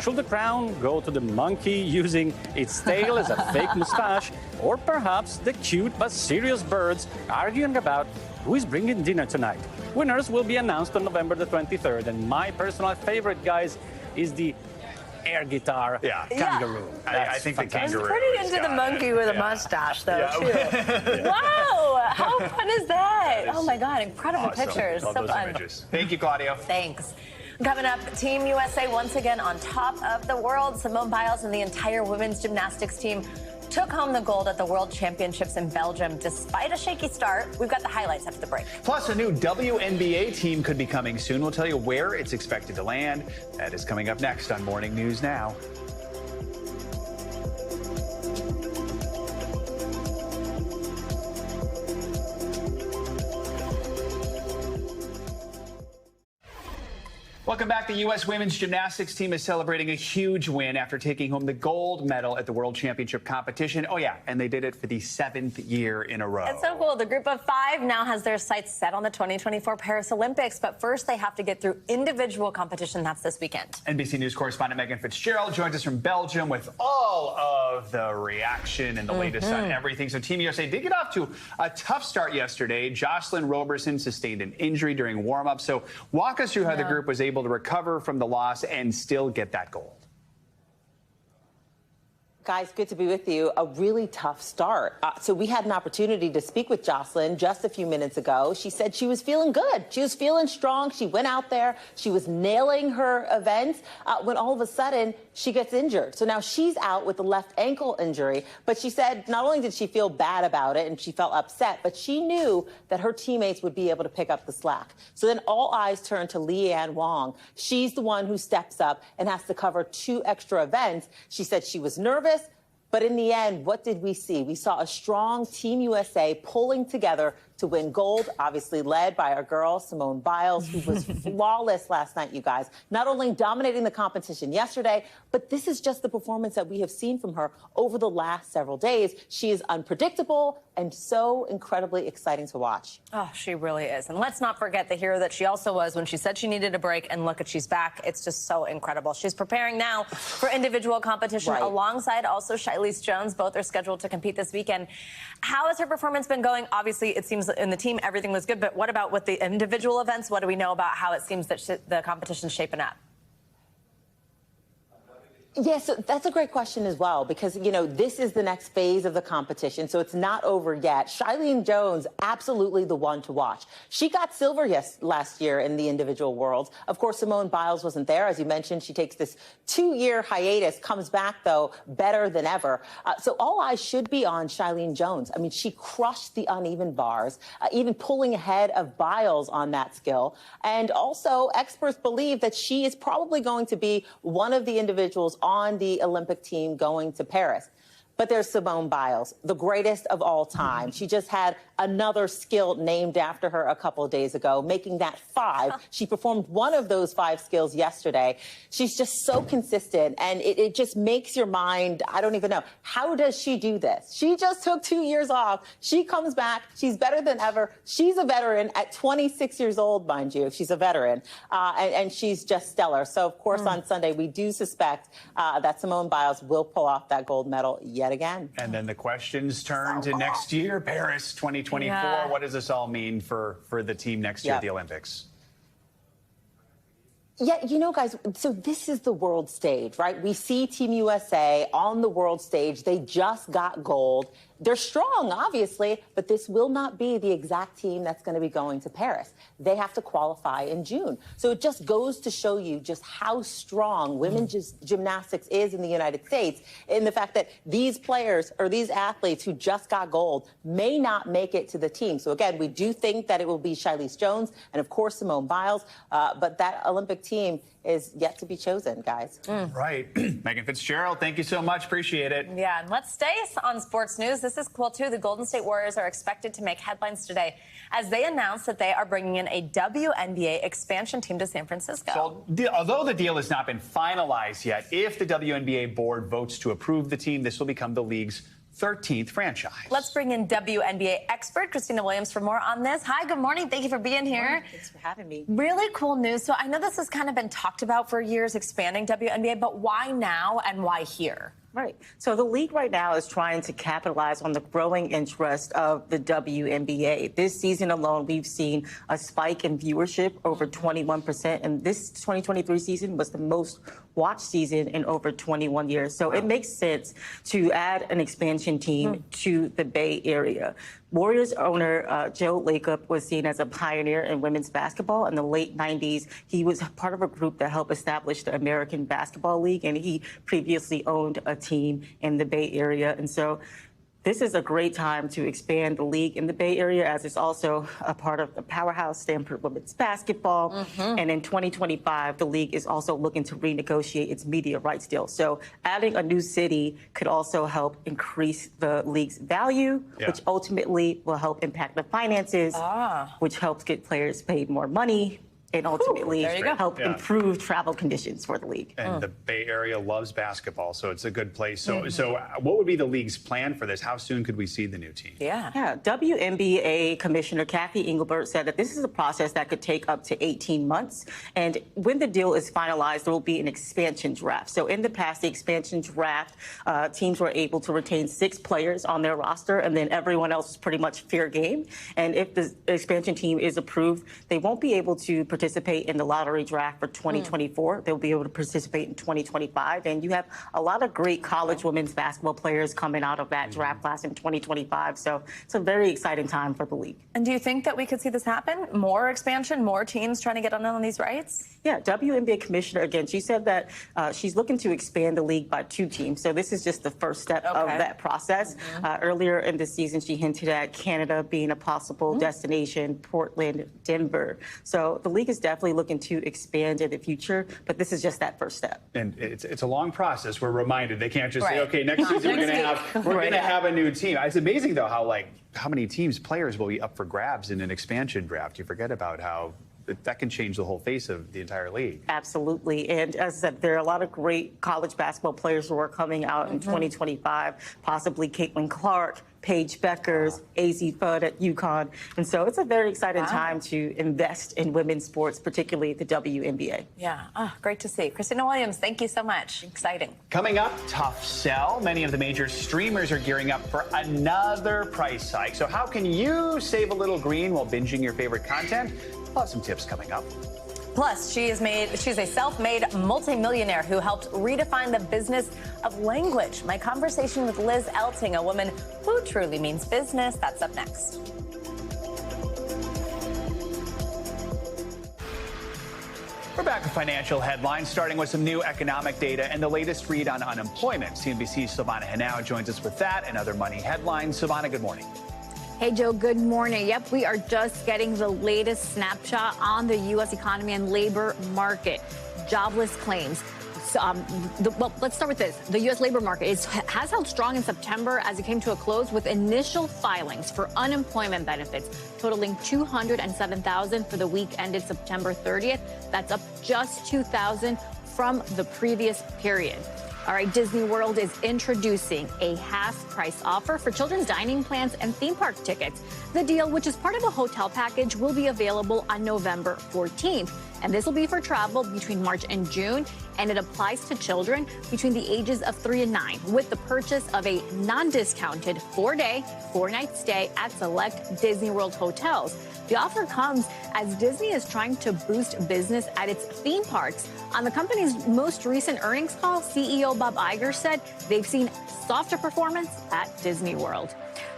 Should the crown go to the monkey using its tail as a fake mustache, or perhaps the cute but serious birds arguing about who is bringing dinner tonight? Winners will be announced on November the 23rd, and my personal favorite, guys, is the air guitar kangaroo. I think the kangaroo. I'm pretty into the monkey with a mustache, though, too. Wow, how fun is that? Oh my God, incredible pictures. Love so those fun. images. Thank you, Claudio. Thanks. Coming up, Team USA once again on top of the world. Simone Biles and the entire women's gymnastics team took home the gold at the World Championships in Belgium despite a shaky start. We've got the highlights after the break. Plus, a new WNBA team could be coming soon. We'll tell you where it's expected to land. That is coming up next on Morning News Now. Welcome back. The U.S. women's gymnastics team is celebrating a huge win after taking home the gold medal at the World Championship competition. Oh, yeah, and they did it for the 7th year in a row. It's so cool. The group of 5 now has their sights set on the 2024 Paris Olympics, but first they have to get through individual competition. That's this weekend. NBC News correspondent Megan Fitzgerald joins us from Belgium with all of the reaction and the latest on everything. So Team USA did get off to a tough start yesterday. Jocelyn Roberson sustained an injury during warm-up. So walk us through how the group was able to recover from the loss and still get that gold. Guys, good to be with you. A really tough start. So we had an opportunity to speak with Jocelyn just a few minutes ago. She said she was feeling good. She was feeling strong. She went out there. She was nailing her events when all of a sudden she gets injured. So now she's out with the left ankle injury. But she said not only did she feel bad about it and she felt upset, but she knew that her teammates would be able to pick up the slack. So then all eyes turn to Leanne Wong. She's the one who steps up and has to cover 2 extra events. She said she was nervous. But in the end, what did we see? We saw a strong Team USA pulling together to win gold, obviously led by our girl, Simone Biles, who was flawless last night, you guys. Not only dominating the competition yesterday, but this is just the performance that we have seen from her over the last several days. She is unpredictable and so incredibly exciting to watch. Oh, she really is. And let's not forget the hero that she also was when she said she needed a break, and look at she's back. It's just so incredible. She's preparing now for individual competition alongside also Shilese Jones. Both are scheduled to compete this weekend. How has her performance been going? Obviously, it seems in the team everything was good, but what about with the individual events? What do we know about how it seems that the competition's shaping up? Yes, so that's a great question as well, because, you know, this is the next phase of the competition, so it's not over yet. Shailene Jones, absolutely the one to watch. She got silver last year in the individual world. Of course, Simone Biles wasn't there. As you mentioned, she takes this 2-year hiatus, comes back, though, better than ever. So all eyes should be on Shailene Jones. I mean, she crushed the uneven bars, even pulling ahead of Biles on that skill. And also, experts believe that she is probably going to be one of the individuals on the Olympic team going to Paris. But there's Simone Biles, the greatest of all time. She just had another skill named after her a couple of days ago, making that 5. She performed one of those 5 skills yesterday. She's just so consistent, and it just makes your mind, I don't even know, how does she do this? She just took 2 years off. She comes back. She's better than ever. She's a veteran at 26 years old, mind you. She's a veteran, and she's just stellar. So, of course, on Sunday, we do suspect that Simone Biles will pull off that gold medal yet again. And then the questions turn to next year, Paris 2024. Yeah. What does this all mean for the team next year at the Olympics? Yeah, you know, guys, so this is the world stage, right? We see Team USA on the world stage. They just got gold. They're strong, obviously, but this will not be the exact team that's going to be going to Paris. They have to qualify in June. So it just goes to show you just how strong women's gymnastics is in the United States, in the fact that these players or these athletes who just got gold may not make it to the team. So again, we do think that it will be Shailene Jones and, of course, Simone Biles, but that Olympic team is yet to be chosen, guys. Right. Megan Fitzgerald, thank you so much. Appreciate it. Yeah, and let's stay on sports news. This is cool, too. The Golden State Warriors are expected to make headlines today as they announce that they are bringing in a WNBA expansion team to San Francisco. So, although the deal has not been finalized yet, if the WNBA board votes to approve the team, this will become the league's 13th franchise. Let's bring in WNBA expert Christina Williams for more on this. Hi, good morning. Thank you for being here. Thanks for having me. Really cool news. So I know this has kind of been talked about for years, expanding WNBA, but why now and why here? Right. So the league right now is trying to capitalize on the growing interest of the WNBA. This season alone, we've seen a spike in viewership over 21%. And this 2023 season was the most watched season in over 21 years. So it makes sense to add an expansion team to the Bay Area. Warriors owner Joe Lacob was seen as a pioneer in women's basketball in the late 90s. He was part of a group that helped establish the American Basketball League, and he previously owned a team in the Bay Area. And so this is a great time to expand the league in the Bay Area, as it's also a part of the powerhouse Stanford women's basketball. And in 2025, the league is also looking to renegotiate its media rights deal. So adding a new city could also help increase the league's value, which ultimately will help impact the finances, which helps get players paid more money, and ultimately help improve travel conditions for the league. And the Bay Area loves basketball, so it's a good place. So what would be the league's plan for this? How soon could we see the new team? Yeah. WNBA Commissioner Kathy Engelbert said that this is a process that could take up to 18 months. And when the deal is finalized, there will be an expansion draft. So in the past, the expansion draft, teams were able to retain 6 players on their roster, and then everyone else was pretty much fair game. And if the expansion team is approved, they won't be able to participate in the lottery draft for 2024. They'll be able to participate in 2025. And you have a lot of great college women's basketball players coming out of that draft class in 2025. So it's a very exciting time for the league. And do you think that we could see this happen? More expansion, more teams trying to get on these rights? Yeah, WNBA Commissioner, again, she said that she's looking to expand the league by 2 teams. So this is just the first step of that process. Earlier in the season, she hinted at Canada being a possible destination, Portland, Denver. So the league is definitely looking to expand in the future, but this is just that first step. And it's a long process. We're reminded they can't just say, okay, next season we're going to have a new team. It's amazing though how many players will be up for grabs in an expansion draft. You forget about how that can change the whole face of the entire league. Absolutely. And as I said, there are a lot of great college basketball players who are coming out in 2025, possibly Caitlin Clark, Paige Beckers, AZ Fudd at UConn. And so it's a very exciting time to invest in women's sports, particularly the WNBA. Yeah, great to see. Christina Williams, thank you so much. Exciting. Coming up, tough sell. Many of the major streamers are gearing up for another price hike. So how can you save a little green while binging your favorite content? We'll have some tips coming up. Plus, she's a self-made multimillionaire who helped redefine the business of language. My conversation with Liz Elting, a woman who truly means business. That's up next. We're back with financial headlines, starting with some new economic data and the latest read on unemployment. CNBC's Silvana Henao joins us with that and other money headlines. Silvana, good morning. Hey, Joe, good morning. Yep, we are just getting the latest snapshot on the U.S. economy and labor market. Jobless claims. Well, let's start with this. The U.S. labor market has held strong in September as it came to a close with initial filings for unemployment benefits totaling 207,000 for the week ended September 30th. That's up just 2,000 from the previous period. All right, Disney World is introducing a half-price offer for children's dining plans and theme park tickets. The deal, which is part of a hotel package, will be available on November 14th. And this will be for travel between March and June, and it applies to children between the ages of 3 and 9 with the purchase of a non-discounted 4-day, 4-night stay at select Disney World hotels. The offer comes as Disney is trying to boost business at its theme parks. On the company's most recent earnings call, CEO Bob Iger said they've seen softer performance at Disney World.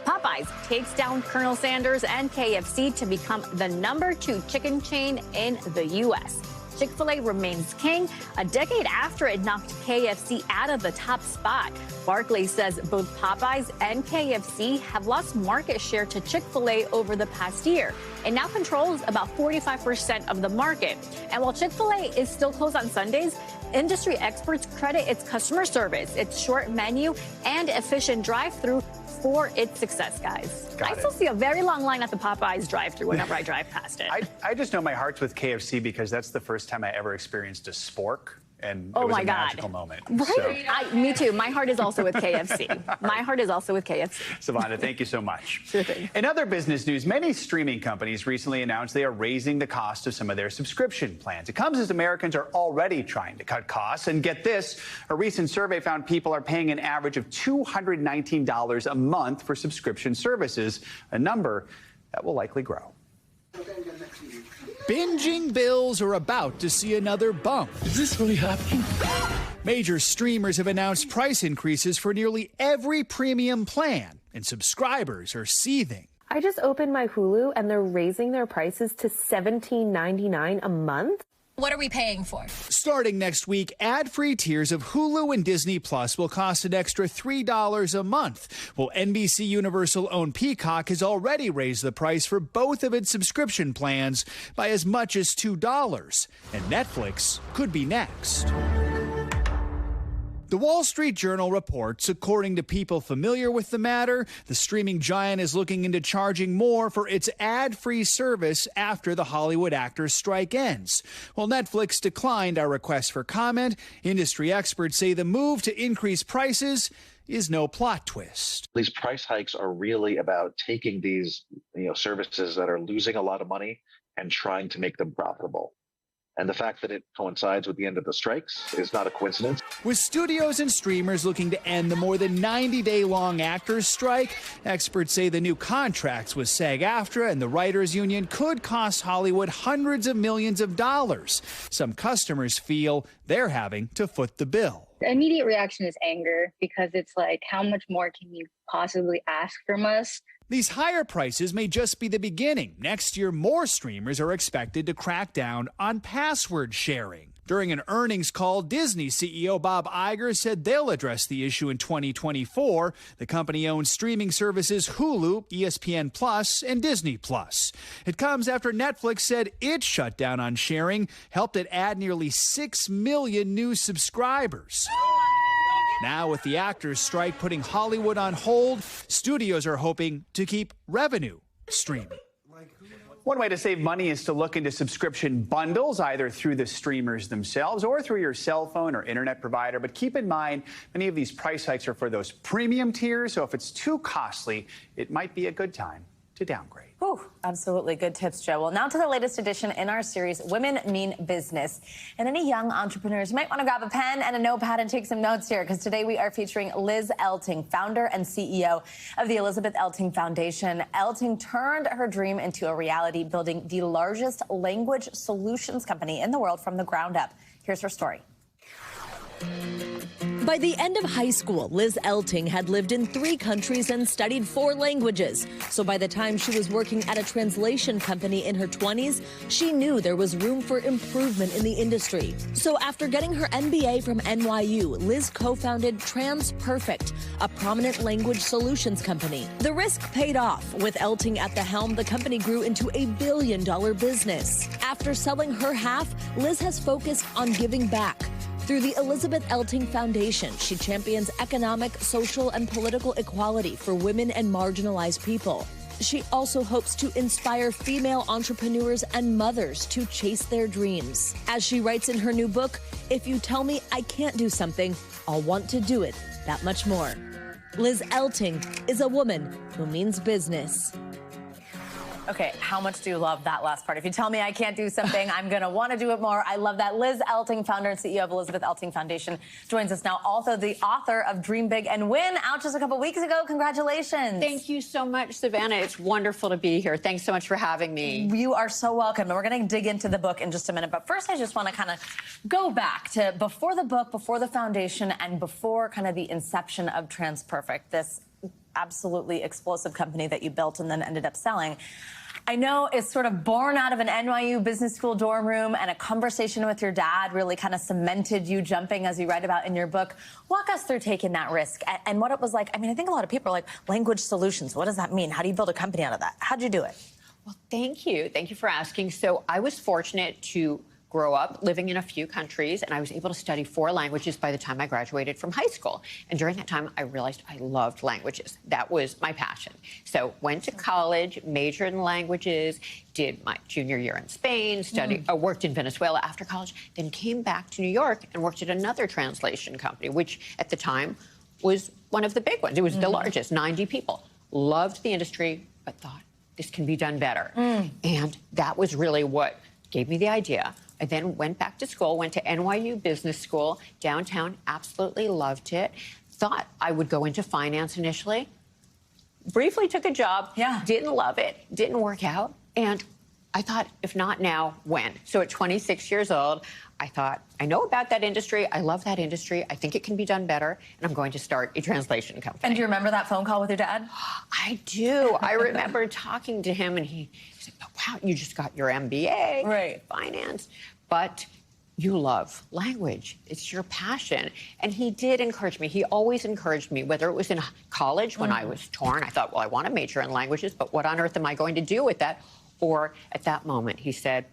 Popeyes takes down Colonel Sanders and KFC to become the #2 chicken chain in the U.S. Chick-fil-A remains king a decade after it knocked KFC out of the top spot. Barclays says both Popeyes and KFC have lost market share to Chick-fil-A over the past year. It now controls about 45% of the market. And while Chick-fil-A is still closed on Sundays, industry experts credit its customer service, its short menu, and efficient drive-through for its success, guys. I still see a very long line at the Popeyes drive-thru whenever I drive past it. I just know my heart's with KFC because that's the first time I ever experienced a spork. And it was a magical moment. Right? So. Me too. My heart is also with KFC. My heart is also with KFC. Silvana, thank you so much. Sure thing. In other business news, many streaming companies recently announced they are raising the cost of some of their subscription plans. It comes as Americans are already trying to cut costs. And get this, a recent survey found people are paying an average of $219 a month for subscription services, a number that will likely grow. Binging bills are about to see another bump. Is this really happening? Major streamers have announced price increases for nearly every premium plan, and subscribers are seething. I just opened my Hulu, and they're raising their prices to $17.99 a month. What are we paying for? Starting next week, ad-free tiers of Hulu and Disney Plus will cost an extra $3 a month, while NBC Universal-owned Peacock has already raised the price for both of its subscription plans by as much as $2, and Netflix could be next. The Wall Street Journal reports, according to people familiar with the matter, the streaming giant is looking into charging more for its ad-free service after the Hollywood actors' strike ends. While Netflix declined our request for comment, industry experts say the move to increase prices is no plot twist. These price hikes are really about taking these services that are losing a lot of money and trying to make them profitable. And the fact that it coincides with the end of the strikes is not a coincidence. With studios and streamers looking to end the more than 90-day-long actors' strike, experts say the new contracts with SAG-AFTRA and the Writers' Union could cost Hollywood hundreds of millions of dollars. Some customers feel they're having to foot the bill. The immediate reaction is anger because it's like, how much more can you possibly ask from us? These higher prices may just be the beginning. Next year, more streamers are expected to crack down on password sharing. During an earnings call, Disney CEO Bob Iger said they'll address the issue in 2024. The company owns streaming services Hulu, ESPN Plus, and Disney Plus. It comes after Netflix said it shut down on sharing, helped it add nearly 6 million new subscribers. Now, with the actors' strike putting Hollywood on hold, studios are hoping to keep revenue streaming. One way to save money is to look into subscription bundles, either through the streamers themselves or through your cell phone or internet provider. But keep in mind, many of these price hikes are for those premium tiers, so if it's too costly, it might be a good time to downgrade. Ooh. Whew, absolutely. Good tips, Joe. Well, now to the latest edition in our series, Women Mean Business. And any young entrepreneurs might want to grab a pen and a notepad and take some notes here, because today we are featuring Liz Elting, founder and CEO of the Elizabeth Elting Foundation. Elting turned her dream into a reality, building the largest language solutions company in the world from the ground up. Here's her story. By the end of high school, Liz Elting had lived in 3 countries and studied 4 languages. So by the time she was working at a translation company in her 20s, she knew there was room for improvement in the industry. So after getting her MBA from NYU, Liz co-founded TransPerfect, a prominent language solutions company. The risk paid off. With Elting at the helm, the company grew into a $1 billion business. After selling her half, Liz has focused on giving back. Through the Elizabeth Elting Foundation, she champions economic, social, and political equality for women and marginalized people. She also hopes to inspire female entrepreneurs and mothers to chase their dreams. As she writes in her new book, "If you tell me I can't do something, I'll want to do it that much more." Liz Elting is a woman who means business. Okay, how much do you love that last part? If you tell me I can't do something, I'm going to want to do it more. I love that. Liz Elting, founder and CEO of Elizabeth Elting Foundation, joins us now. Also the author of Dream Big and Win, out just a couple weeks ago. Congratulations. Thank you so much, Savannah. It's wonderful to be here. Thanks so much for having me. You are so welcome. And we're going to dig into the book in just a minute. But first, I just want to kind of go back to before the book, before the foundation, and before kind of the inception of TransPerfect, this absolutely explosive company that you built and then ended up selling. I know it's sort of born out of an NYU business school dorm room, and a conversation with your dad really kind of cemented you jumping, as you write about in your book. Walk us through taking that risk and what it was like. I mean, I think a lot of people are like, language solutions, what does that mean? How do you build a company out of that? How'd you do it? Well, thank you. Thank you for asking. So I was fortunate to grow up living in a few countries, and I was able to study 4 languages by the time I graduated from high school. And during that time, I realized I loved languages. That was my passion. So went to college, majored in languages, did my junior year in Spain, worked in Venezuela after college, then came back to New York and worked at another translation company, which at the time was one of the big ones. It was the largest, 90 people. Loved the industry, but thought this can be done better. And that was really what gave me the idea. I then went back to school, went to NYU Business School downtown, absolutely loved it. Thought I would go into finance initially. Briefly took a job, didn't love it, didn't work out. And I thought, if not now, when? So at 26 years old, I thought, I know about that industry. I love that industry. I think it can be done better. And I'm going to start a translation company. And do you remember that phone call with your dad? I do. I remember talking to him, and he said, wow, you just got your MBA, right? Finance, but you love language. It's your passion. And he did encourage me. He always encouraged me, whether it was in college when I was torn. I thought, well, I want to major in languages, but what on earth am I going to do with that? Or at that moment, he said,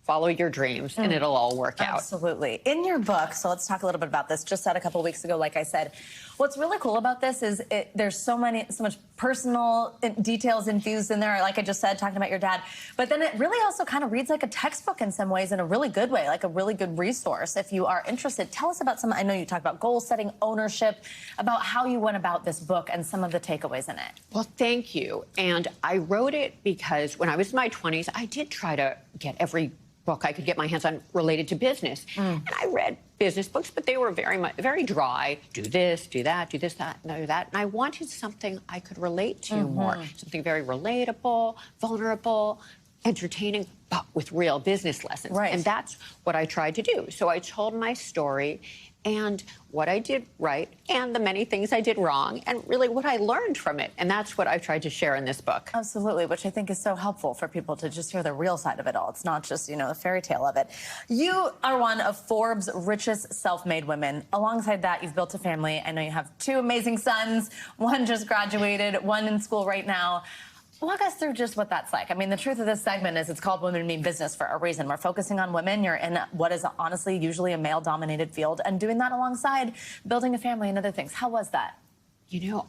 follow your dreams and it'll all work out. Absolutely. In your book, so let's talk a little bit about this. Just out a couple of weeks ago, like I said, what's really cool about this is there's so much personal details infused in there. Like I just said, talking about your dad, but then it really also kind of reads like a textbook in some ways, in a really good way, like a really good resource. If you are interested, tell us about I know you talked about goal setting, ownership, about how you went about this book and some of the takeaways in it. Well, thank you. And I wrote it because when I was in my 20s, I did try to get every book I could get my hands on related to business. And I read business books, but they were very dry. Do this, do that, do this, that, do that. And I wanted something I could relate to more, something very relatable, vulnerable, entertaining, but with real business lessons. Right. And that's what I tried to do. So I told my story and what I did right and the many things I did wrong and really what I learned from it. And that's what I've tried to share in this book. Absolutely, which I think is so helpful for people to just hear the real side of it all. It's not just, the fairy tale of it. You are one of Forbes' richest self-made women. Alongside that, you've built a family. I know you have 2 amazing sons. One just graduated, one in school right now. Walk us through just what that's like. I mean, the truth of this segment is it's called Women Mean Business for a reason. We're focusing on women. You're in what is honestly usually a male-dominated field and doing that alongside building a family and other things. How was that?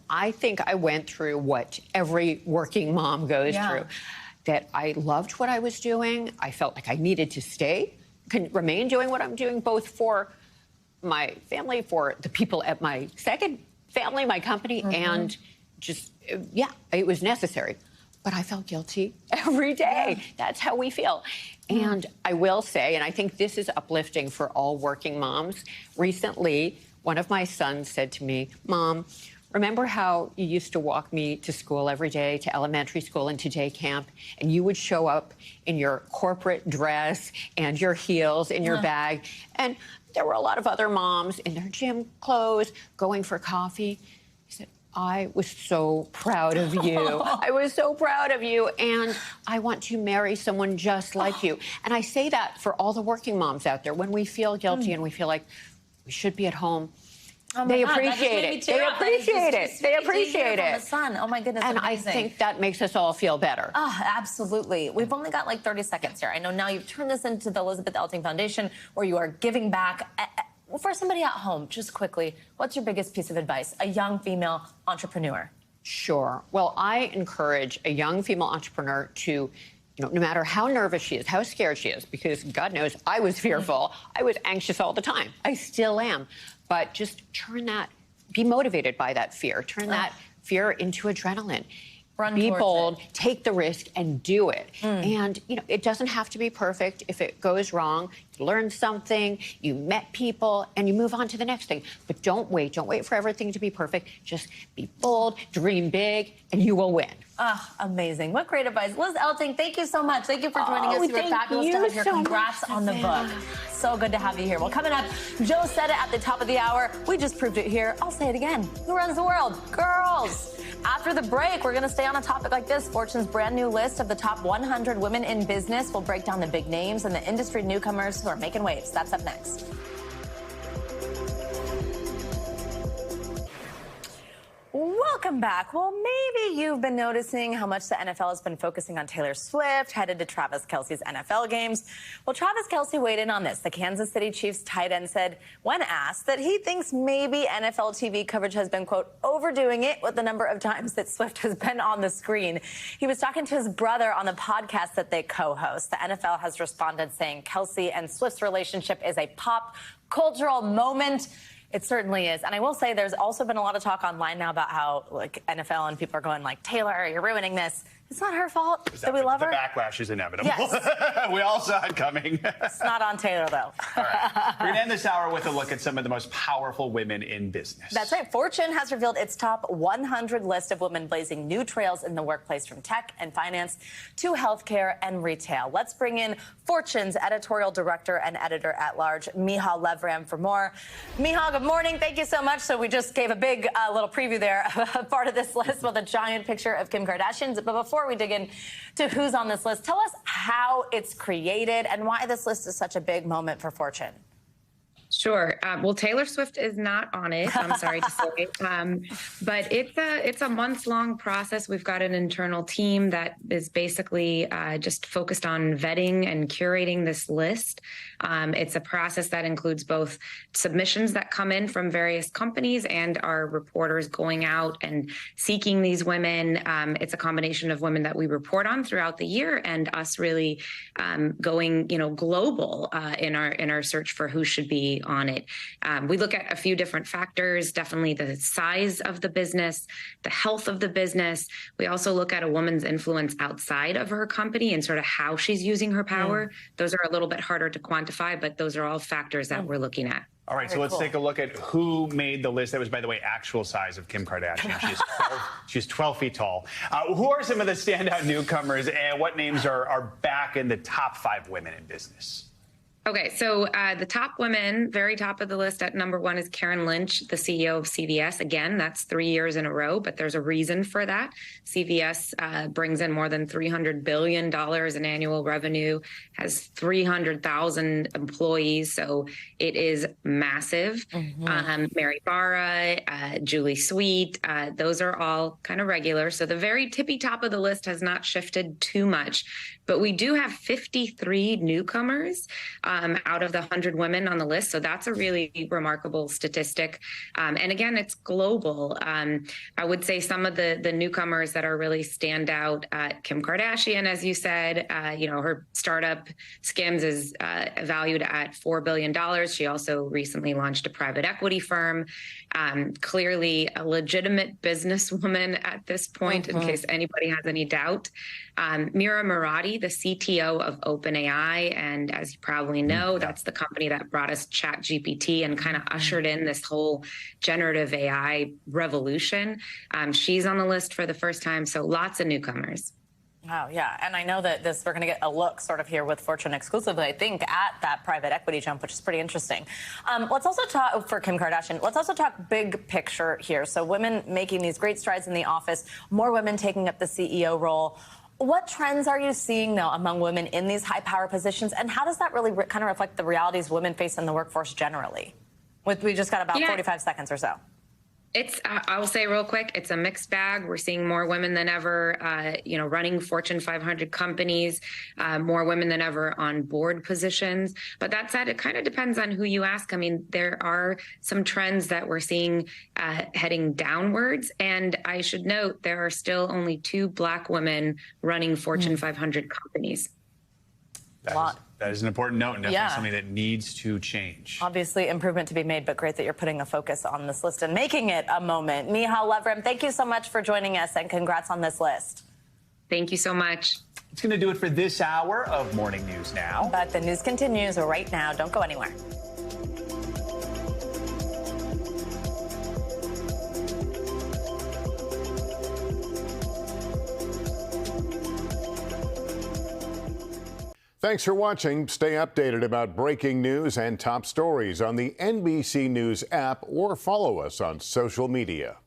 I think I went through what every working mom goes through. That I loved what I was doing. I felt like I needed to remain doing what I'm doing, both for my family, for the people at my second family, my company, and just, it was necessary. but I felt guilty every day. That's how we feel. And I will say, and I think this is uplifting for all working moms, recently, one of my sons said to me, Mom, remember how you used to walk me to school every day, to elementary school and to day camp, and you would show up in your corporate dress and your heels in your bag, and there were a lot of other moms in their gym clothes going for coffee. He said, I was so proud of you. I was so proud of you, and I want to marry someone just like you. And I say that for all the working moms out there. When we feel guilty and we feel like we should be at home, they appreciate it. They appreciate it. They appreciate it. Oh my goodness. And amazing. I think that makes us all feel better. Absolutely. We've only got like 30 seconds here. I know now you've turned this into the Elizabeth Elting Foundation, where you are giving back. For somebody at home, just quickly, what's your biggest piece of advice? A young female entrepreneur. Sure. Well, I encourage a young female entrepreneur to, no matter how nervous she is, how scared she is, because God knows I was fearful. I was anxious all the time. I still am. But just be motivated by that fear. Turn that fear into adrenaline. Be bold, take the risk, and do it. And, it doesn't have to be perfect. If it goes wrong, you learn something, you met people, and you move on to the next thing. But don't wait. Don't wait for everything to be perfect. Just be bold, dream big, and you will win. Amazing. What great advice. Liz Elting, thank you so much. Thank you for joining us. You were fabulous to have here. Congrats on the book. So good to have you here. Well, coming up, Joe said it at the top of the hour. We just proved it here. I'll say it again. Who runs the world? Girls. After the break, we're going to stay on a topic like this. Fortune's brand new list of the top 100 women in business. We'll break down the big names and the industry newcomers who are making waves. That's up next. Welcome back. Well, maybe you've been noticing how much the NFL has been focusing on Taylor Swift, headed to Travis Kelce's NFL games. Well, Travis Kelce weighed in on this. The Kansas City Chiefs tight end said, when asked, that he thinks maybe NFL TV coverage has been, quote, overdoing it with the number of times that Swift has been on the screen. He was talking to his brother on the podcast that they co-host. The NFL has responded saying Kelce and Swift's relationship is a pop cultural moment. It certainly is. And I will say there's also been a lot of talk online now about how NFL and people are going like, Taylor, you're ruining this. It's not her fault that we love her. The backlash is inevitable. Yes. We all saw it coming. It's not on Taylor, though. All right. We're going to end this hour with a look at some of the most powerful women in business. That's right. Fortune has revealed its top 100 list of women blazing new trails in the workplace, from tech and finance to healthcare and retail. Let's bring in Fortune's editorial director and editor-at-large, Michal Levram, for more. Michal, good morning. Thank you so much. So we just gave a big little preview there, part of this list with a giant picture of Kim Kardashian. But before we dig in to who's on this list, tell us how it's created and why this list is such a big moment for Fortune. Sure. Well, Taylor Swift is not on it, I'm sorry to say. But it's a months-long process. We've got an internal team that is basically just focused on vetting and curating this list. It's a process that includes both submissions that come in from various companies and our reporters going out and seeking these women. It's a combination of women that we report on throughout the year and us really going, global in our search for who should be on it. We look at a few different factors, definitely the size of the business, the health of the business. We also look at a woman's influence outside of her company and sort of how she's using her power. Those are a little bit harder to quantify, but those are all factors that we're looking at. All right, so let's take a look at who made the list. That was, by the way, actual size of Kim Kardashian. She's 12 feet tall. Who are some of the standout newcomers, and what names are back in the top 5 women in business? Okay, so the top women, very top of the list at number 1 is Karen Lynch, the CEO of CVS. Again, that's 3 years in a row, but there's a reason for that. CVS brings in more than $300 billion in annual revenue, has 300,000 employees, so it is massive. Mary Barra, Julie Sweet, those are all kind of regular. So the very tippy top of the list has not shifted too much, but we do have 53 newcomers. out of the 100 women on the list. So that's a really remarkable statistic. And again, it's global. I would say some of the newcomers that are really stand out, Kim Kardashian, as you said, her startup Skims is valued at $4 billion. She also recently launched a private equity firm. Clearly a legitimate businesswoman at this point, in case anybody has any doubt. Mira Murati, the CTO of OpenAI, and as you probably know, that's the company that brought us ChatGPT and kind of ushered in this whole generative AI revolution. She's on the list for the first time, so lots of newcomers. Wow, yeah. And I know that we're going to get a look sort of here with Fortune exclusively, I think, at that private equity jump, which is pretty interesting. Let's also talk, for Kim Kardashian, let's also talk big picture here. So women making these great strides in the office, more women taking up the CEO role. What trends are you seeing, though, among women in these high power positions? And how does that really kind of reflect the realities women face in the workforce generally? We just got about 45 seconds or so. I will say real quick, it's a mixed bag. We're seeing more women than ever, running Fortune 500 companies, more women than ever on board positions. But that said, it kind of depends on who you ask. I mean, there are some trends that we're seeing heading downwards. And I should note, there are still only 2 Black women running Fortune 500 companies. That is an important note, and definitely something that needs to change. Obviously, improvement to be made, but great that you're putting a focus on this list and making it a moment. Michal Levrem, thank you so much for joining us, and congrats on this list. Thank you so much. It's going to do it for this hour of Morning News Now. But the news continues right now. Don't go anywhere. Thanks for watching. Stay updated about breaking news and top stories on the NBC News app or follow us on social media.